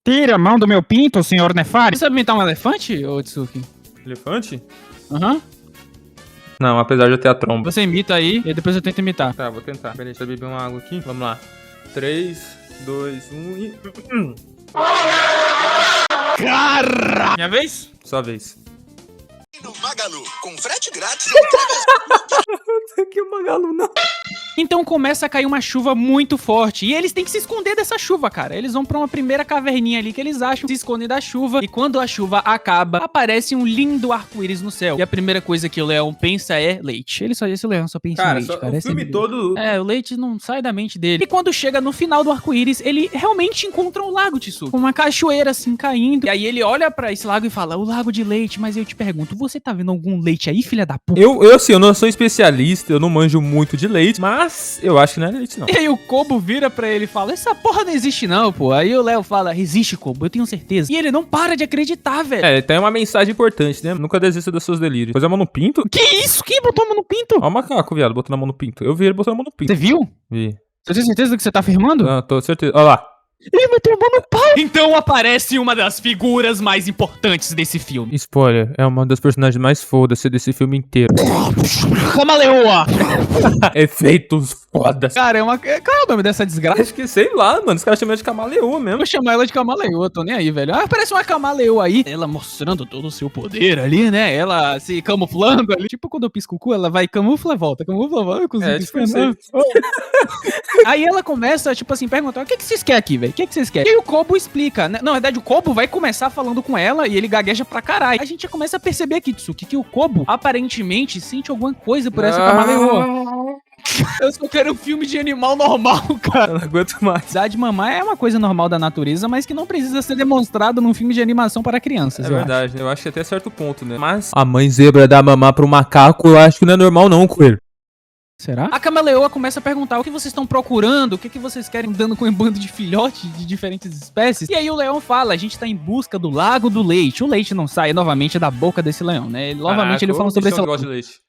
Tira a mão do meu pinto, senhor Nefari. Você sabe imitar um elefante, ô Tsuki? Elefante? Aham. Não, apesar de eu ter a tromba. Você imita aí e depois eu tento imitar. Tá, vou tentar. Peraí, deixa eu beber uma água aqui. Vamos lá. 3, 2, 1 e... Carra! Minha vez? Sua vez. No Magalu, com frete grátis. Que o Magalu não. Então começa a cair uma chuva muito forte. E eles têm que se esconder dessa chuva, cara. Eles vão pra uma primeira caverninha ali que eles acham, se escondem da chuva. E quando a chuva acaba, aparece um lindo arco-íris no céu. E a primeira coisa que o leão pensa é leite. Esse leão só pensa em leite, cara. O filme todo... O leite não sai da mente dele. E quando chega no final do arco-íris, ele realmente encontra um lago, Tsu. Com uma cachoeira assim caindo. E aí ele olha pra esse lago e fala, o lago de leite. Mas eu te pergunto, você tá vendo algum leite aí, filha da puta? Assim, eu não sou especialista, eu não manjo muito de leite, mas eu acho que não é leite, não. E aí o Kobo vira pra ele e fala, essa porra não existe não, pô. Aí o Léo fala, existe, Kobo, eu tenho certeza. E ele não para de acreditar, velho. Tem uma mensagem importante, né? Nunca desista dos seus delírios. Pôs a mão no pinto? Que isso? Quem botou a mão no pinto? Ó o macaco, viado, botando a mão no pinto. Eu vi ele botando a mão no pinto. Você viu? Vi. Você tem certeza do que você tá afirmando? Não, tô certeza. Olha lá. Ele meteu a mão no pau. Então aparece uma das figuras mais importantes desse filme. Spoiler, é uma das personagens mais foda-se desse filme inteiro. Camaleoa. Efeitos fodas. Cara, qual é o nome dessa desgraça? Acho que, sei lá, mano, os caras chamam ela de camaleoa mesmo. Vou chamar ela de camaleoa, tô nem aí, velho. Aparece uma camaleoa aí, ela mostrando todo o seu poder ali, né? Ela se camuflando ali. Tipo quando eu pisco o cu, ela vai camufla, volta. Eu consigo piscar. Aí ela começa, tipo assim, perguntar, o que vocês querem aqui, velho? O que vocês querem? E aí o Kobo explica, né? Na verdade, o Kobo vai começar falando com ela e ele gagueja pra caralho. A gente já começa a perceber aqui, Tsuki, que o Kobo aparentemente sente alguma coisa por essa camaleoa. Eu só quero um filme de animal normal, cara. Eu não aguento mais. Dar de mamar é uma coisa normal da natureza, mas que não precisa ser demonstrado num filme de animação para crianças. É verdade, eu acho que até certo ponto, né? Mas a mãe zebra dá mamar pro macaco, eu acho que não é normal não, coelho. Será? A camaleoa começa a perguntar o que vocês estão procurando, o que vocês querem dando com um bando de filhotes de diferentes espécies. E aí o leão fala, a gente tá em busca do Lago do Leite. O leite não sai novamente da boca desse leão, né? Novamente ele fala sobre esse gosta de leite.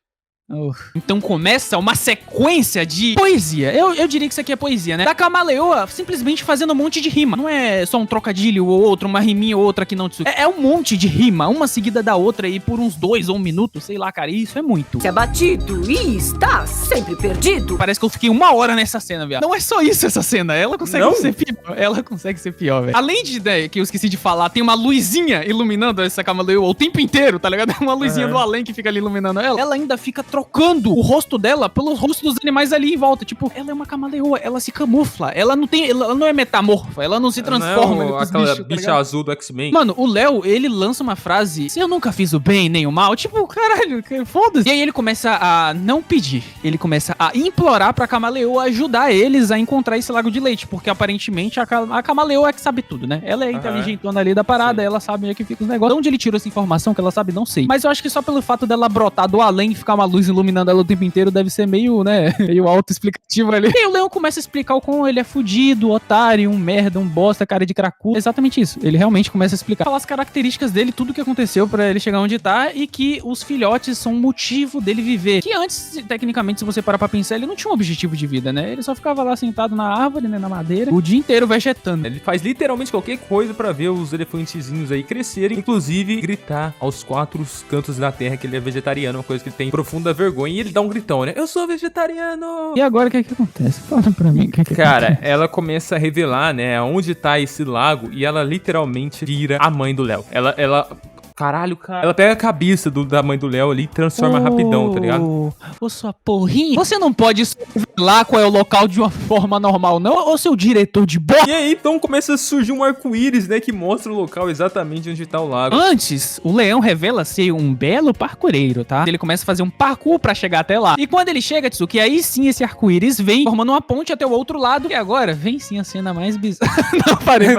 Então começa uma sequência de poesia. Eu diria que isso aqui é poesia, né? Da camaleoa simplesmente fazendo um monte de rima. Não é só um trocadilho ou outro, uma riminha ou outra que não... É um monte de rima, uma seguida da outra e por uns 2 ou 1 minuto, sei lá, cara. Isso é muito. Se abatido e está sempre perdido. Parece que eu fiquei 1 hora nessa cena, viado. Não é só isso essa cena. Ela consegue ser pior. Ela consegue ser pior, velho. Além de, né, que eu esqueci de falar, tem uma luzinha iluminando essa camaleoa o tempo inteiro, tá ligado? Uma luzinha do além que fica ali iluminando ela. Ela ainda fica trocando o rosto dela pelo rosto dos animais ali em volta. Tipo, ela é uma camaleoa, ela se camufla. Ela não é metamorfa, ela não se transforma. Não é aquela bicha azul do X-Men. Mano, o Léo, ele lança uma frase: se eu nunca fiz o bem nem o mal, tipo, caralho, foda-se. E aí ele começa a não pedir, ele começa a implorar pra camaleoa ajudar eles a encontrar esse lago de leite, porque aparentemente a camaleoa é que sabe tudo, né? Ela é inteligentona ali da parada, ela sabe onde é que fica os negócios. De onde ele tirou essa informação que ela sabe, não sei. Mas eu acho que só pelo fato dela brotar do além e ficar uma luz iluminando ela o tempo inteiro deve ser meio, né, meio autoexplicativo ali. E aí o leão começa a explicar o como ele é fudido, otário, um merda, um bosta, cara de cracudo. Exatamente isso. Ele realmente começa a explicar, falar as características dele, tudo o que aconteceu pra ele chegar onde tá e que os filhotes são o motivo dele viver. Que antes, tecnicamente, se você parar pra pensar, ele não tinha um objetivo de vida, né? Ele só ficava lá sentado na árvore, né, na madeira, o dia inteiro vegetando. Ele faz literalmente qualquer coisa pra ver os elefantezinhos aí crescerem, inclusive gritar aos 4 cantos da terra que ele é vegetariano, uma coisa que ele tem profunda vergonha, e ele dá um gritão, né? Eu sou vegetariano! E agora o que acontece? Fala pra mim o que Cara, acontece. ela começa a revelar, né, onde tá esse lago, e ela literalmente vira a mãe do Léo. Ela... Caralho, cara. Ela pega a cabeça da mãe do Léo ali e transforma rapidão, tá ligado? Ô, sua porrinha. Você não pode revelar qual é o local de uma forma normal, não? Ô, seu diretor de bosta. E aí, então, começa a surgir um arco-íris, né, que mostra o local exatamente onde tá o lago. Antes, o leão revela ser um belo parkoureiro, tá? Ele começa a fazer um parkour pra chegar até lá. E quando ele chega, Tsuki, aí sim esse arco-íris vem formando uma ponte até o outro lado. E agora, vem sim a cena mais bizarra. Não, parei.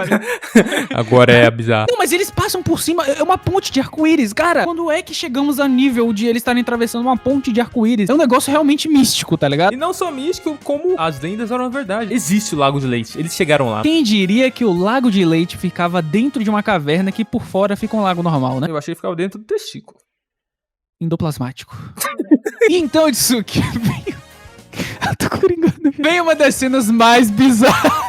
Agora é bizarro. Não, mas eles passam por cima, é uma ponte de arco-íris. Cara, quando é que chegamos a nível de eles estarem atravessando uma ponte de arco-íris? É um negócio realmente místico, tá ligado? E não só místico, como as lendas eram verdade. Existe o Lago de Leite, eles chegaram lá. Quem diria que o Lago de Leite ficava dentro de uma caverna que por fora fica um lago normal, né? Eu achei que ficava dentro do testículo. Endoplasmático. Então, Tsuki, eu tô coringando. Vem uma das cenas mais bizarras.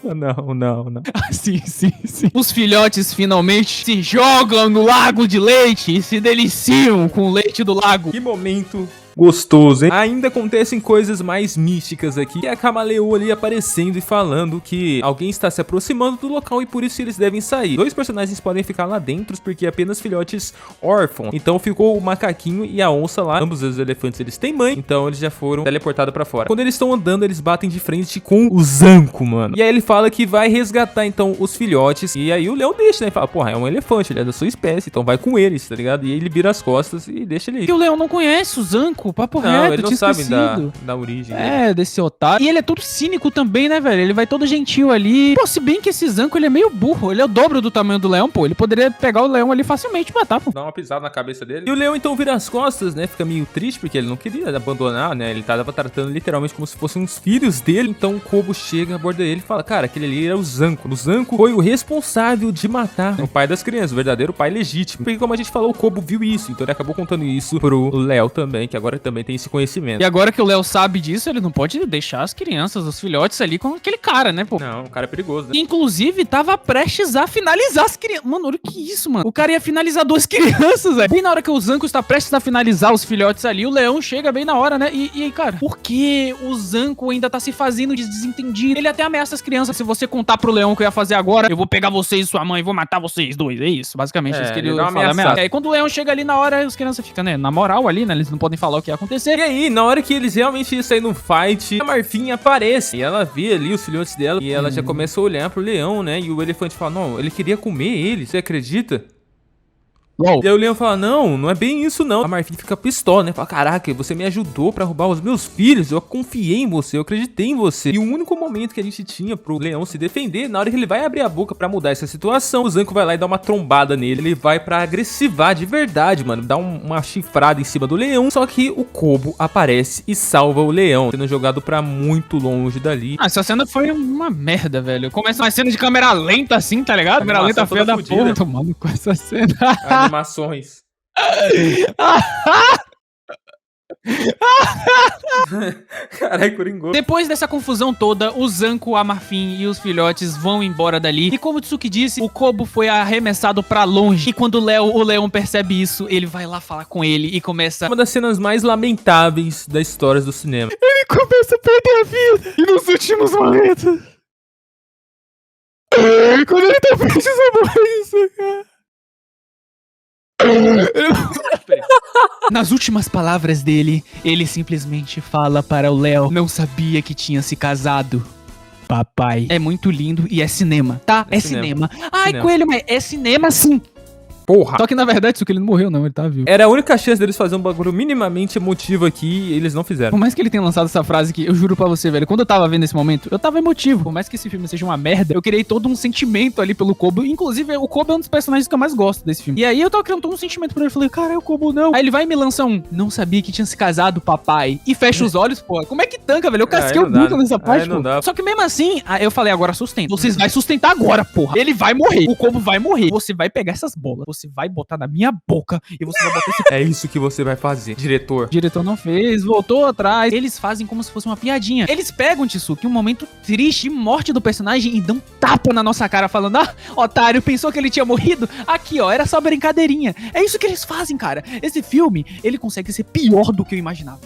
Não. Sim. Os filhotes finalmente se jogam no lago de leite e se deliciam com o leite do lago. Que momento gostoso, hein? Ainda acontecem coisas mais místicas aqui. Que é a camaleoa ali aparecendo e falando que alguém está se aproximando do local e por isso eles devem sair. 2 personagens podem ficar lá dentro porque apenas filhotes órfãos. Então ficou o macaquinho e a onça lá. Ambos os elefantes eles têm mãe, então eles já foram teleportados pra fora. Quando eles estão andando, eles batem de frente com o Zanco, mano. E aí ele fala que vai resgatar então os filhotes. E aí o leão deixa, né? Fala, porra, é um elefante, ele é da sua espécie, então vai com eles, tá ligado? E aí ele vira as costas e deixa ele ir. E o leão não conhece o Zanco. Papo não, reto, ele não sabe da origem dele. Desse otário. E ele é todo cínico também, né, velho? Ele vai todo gentil ali. Pô, se bem que esse Zanco, ele é meio burro. Ele é o dobro do tamanho do leão, pô. Ele poderia pegar o leão ali facilmente e matar, pô. Dá uma pisada na cabeça dele. E o leão, então, vira as costas, né? Fica meio triste, porque ele não queria abandonar, né? Ele tava tratando literalmente como se fossem uns filhos dele. Então o Kobo chega, aborda ele e fala, cara, aquele ali era o Zanco. O Zanco foi o responsável de matar o pai das crianças, o verdadeiro pai legítimo. Porque, como a gente falou, o Kobo viu isso. Então ele acabou contando isso pro Léo também, que agora também tem esse conhecimento. E agora que o Léo sabe disso, ele não pode deixar as crianças, os filhotes ali com aquele cara, né, pô? Não, o cara é perigoso, né? E, inclusive, tava prestes a finalizar as crianças. Mano, olha que isso, mano. O cara ia finalizar 2 crianças, velho. Bem na hora que o Zanco está prestes a finalizar os filhotes ali, o leão chega bem na hora, né? E aí, cara, por que o Zanco ainda tá se fazendo de desentendido? Ele até ameaça as crianças. Se você contar pro leão o que eu ia fazer agora, eu vou pegar vocês e sua mãe, vou matar vocês 2. É isso, basicamente. Isso que ele fala, ameaça. E aí, quando o leão chega ali na hora, as crianças ficam, né, na moral ali, né? Eles não podem falar o que ia acontecer. E aí, na hora que eles realmente iam sair no fight, a Marfinha aparece. E ela vê ali os filhotes dela. E ela já começa a olhar pro leão, né? E o elefante fala, não, ele queria comer ele, você acredita? LOL. E aí o leão fala, não é bem isso não. A Marfim fica pistola, né? Fala, caraca, você me ajudou pra roubar os meus filhos, eu confiei em você, eu acreditei em você. E o único momento que a gente tinha pro leão se defender, na hora que ele vai abrir a boca pra mudar essa situação, o Zanco vai lá e dá uma trombada nele. Ele vai pra agressivar de verdade, mano, dá uma chifrada em cima do leão, só que o Kobo aparece e salva o leão, sendo jogado pra muito longe dali. Ah, essa cena foi uma merda, velho. Começa uma cena de câmera lenta assim, tá ligado? Câmera lenta feia da porra. Tomando com essa cena. Animações. Caralho, coringou. Depois dessa confusão toda, o Zanco, a Marfim e os filhotes vão embora dali. E como o Tsuki disse, o Kobo foi arremessado pra longe. E quando o leão percebe isso, ele vai lá falar com ele e começa... Uma das cenas mais lamentáveis da história do cinema. Ele começa a perder a vida. E nos últimos momentos... Quando ele tá prestes a morrer, isso, cara... Nas últimas palavras dele, ele simplesmente fala para o Léo: não sabia que tinha se casado, papai. É muito lindo e é cinema, tá? É cinema. Ai, cinema. Coelho, mas é cinema sim. Porra. Só que na verdade isso que ele não morreu não, ele tá vivo. Era a única chance deles fazerem um bagulho minimamente emotivo aqui e eles não fizeram. Por mais que ele tenha lançado essa frase que eu juro pra você, velho, quando eu tava vendo esse momento, eu tava emotivo. Por mais que esse filme seja uma merda, eu criei todo um sentimento ali pelo Kobo. Inclusive, o Kobo é um dos personagens que eu mais gosto desse filme. E aí eu tava criando todo um sentimento por ele. Eu falei, cara, o Kobo não. Aí ele vai e me lança não sabia que tinha se casado, papai. E fecha os olhos, pô. Como é que tanca, velho? Eu casquei o bico nessa parte, pô. Só que mesmo assim, eu falei, agora sustenta. Vocês vai sustentar agora, porra. Ele vai morrer. O Kobo vai morrer. Você vai pegar essas bolas. Você vai botar na minha boca e você vai botar esse... É isso que você vai fazer, diretor. O diretor não fez, voltou atrás. Eles fazem como se fosse uma piadinha. Eles pegam, Tsuki, um momento triste, morte do personagem e dão tapa na nossa cara falando, otário, pensou que ele tinha morrido? Aqui, ó, era só brincadeirinha. É isso que eles fazem, cara. Esse filme, ele consegue ser pior do que eu imaginava.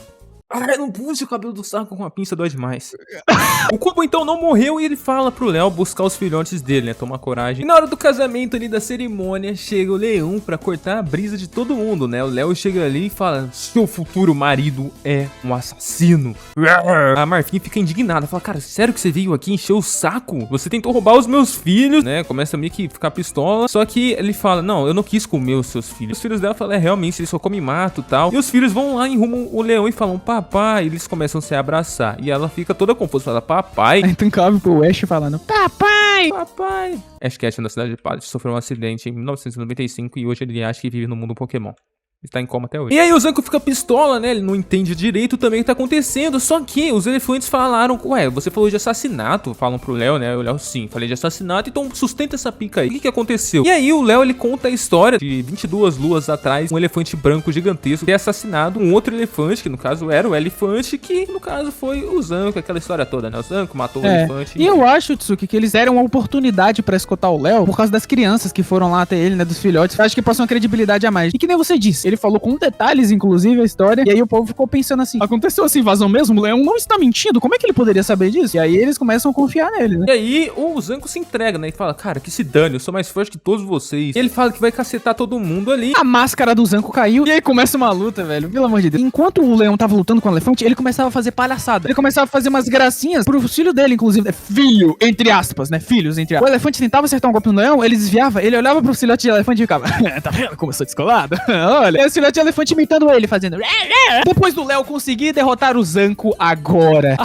Ah, não puxe o cabelo do saco com a pinça, dói demais. O Kobo então não morreu e ele fala pro Léo buscar os filhotes dele, né? Tomar coragem. E na hora do casamento ali da cerimônia, chega o leão pra cortar a brisa de todo mundo, né? O Léo chega ali e fala, seu futuro marido é um assassino. A Marfim fica indignada, fala, cara, sério que você veio aqui encher o saco? Você tentou roubar os meus filhos, né? Começa meio que ficar pistola. Só que ele fala, não, eu não quis comer os seus filhos. Os filhos dela falam, realmente, eles só comem mato e tal. E os filhos vão lá, enrumam o leão e falam, papai, eles começam a se abraçar. E ela fica toda confusa, fala, papai. Então cabe pro Ash falando, papai, papai. Ash Ketchum, na cidade de Pallet, sofreu um acidente em 1995 e hoje ele acha que vive no mundo Pokémon. Está em coma até hoje. E aí o Zanco fica pistola, né? Ele não entende direito também o que tá acontecendo. Só que os elefantes falaram, ué, você falou de assassinato. Falam pro Léo, né? O Léo, sim, falei de assassinato, então sustenta essa pica aí. O que aconteceu? E aí o Léo, ele conta a história de 22 luas atrás, um elefante branco gigantesco ter assassinado um outro elefante, que no caso era o elefante, que no caso foi o Zanco, aquela história toda, né? O Zanco matou o elefante. E eu acho, Tsuki, que eles deram uma oportunidade pra escutar o Léo por causa das crianças que foram lá até ele, né? Dos filhotes. Eu acho que passou uma credibilidade a mais. E que nem você disse, ele falou com detalhes, inclusive, a história. E aí o povo ficou pensando assim, aconteceu essa invasão mesmo? O leão não está mentindo? Como é que ele poderia saber disso? E aí eles começam a confiar nele, né? E aí o Zanco se entrega, né? E fala, cara, que se dane, eu sou mais forte que todos vocês. E ele fala que vai cacetar todo mundo ali. A máscara do Zanco caiu. E aí começa uma luta, velho. Pelo amor de Deus. Enquanto o leão tava lutando com o elefante, ele começava a fazer palhaçada. Ele começava a fazer umas gracinhas pro filho dele, inclusive. Filho, entre aspas, né? Filhos, entre aspas. O elefante tentava acertar um golpe no leão, ele desviava, ele olhava pro filhote de elefante e ficava, tá vendo como eu sou descolado? Olha. E o filhote de elefante imitando ele, fazendo... Depois do Léo conseguir derrotar o Zanco, agora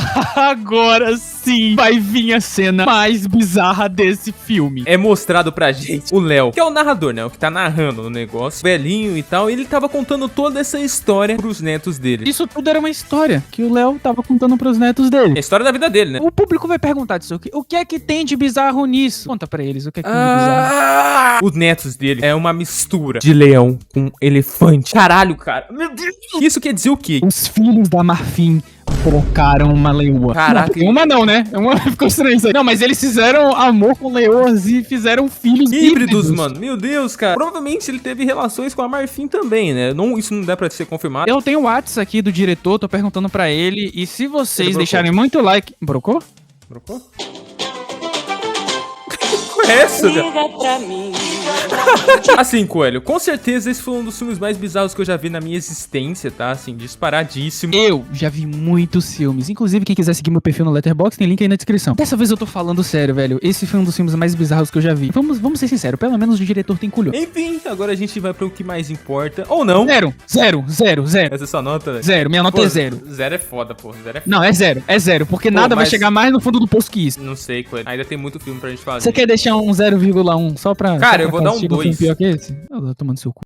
sim vai vir a cena mais bizarra desse filme. É mostrado pra gente o Léo, que é o narrador, né? O que tá narrando o negócio, velhinho e tal. E ele tava contando toda essa história pros netos dele. Isso tudo era uma história que o Léo tava contando pros netos dele. É a história da vida dele, né? O público vai perguntar disso. O que é que tem de bizarro nisso? Conta pra eles o que é que tem de bizarro. Os netos dele é uma mistura de leão com elefante. Caralho, cara. Meu Deus. Isso quer dizer o quê? Os filhos da Marfim colocaram uma leoa. Caraca. Uma não, né? Uma ficou estranho isso aí. Não, mas eles fizeram amor com leoas e fizeram filhos híbridos, mano. Meu Deus, cara. Provavelmente ele teve relações com a Marfim também, né? Não, isso não dá pra ser confirmado. Eu tenho o WhatsApp aqui do diretor, tô perguntando pra ele. E se vocês deixarem muito like... Brocou? Brocou? Que é essa, Liga pra mim. Assim, Coelho, com certeza esse foi um dos filmes mais bizarros que eu já vi na minha existência, tá? Assim, disparadíssimo. Eu já vi muitos filmes. Inclusive, quem quiser seguir meu perfil no Letterboxd, tem link aí na descrição. Dessa vez eu tô falando sério, velho. Esse foi um dos filmes mais bizarros que eu já vi. Vamos ser sinceros, pelo menos o diretor tem culhão. Enfim, agora a gente vai pro que mais importa. Ou não. Zero. Essa é sua nota, velho? Zero, minha nota é zero. Zero é foda, pô. Zero é foda. Não, é zero, porque nada vai chegar mais no fundo do poço que isso. Não sei, Coelho. Ainda tem muito filme pra gente fazer. Você quer deixar um 0,1 só pra... Cara, só eu vou dar um 2. Pior que esse? Eu tô tomando seu cu.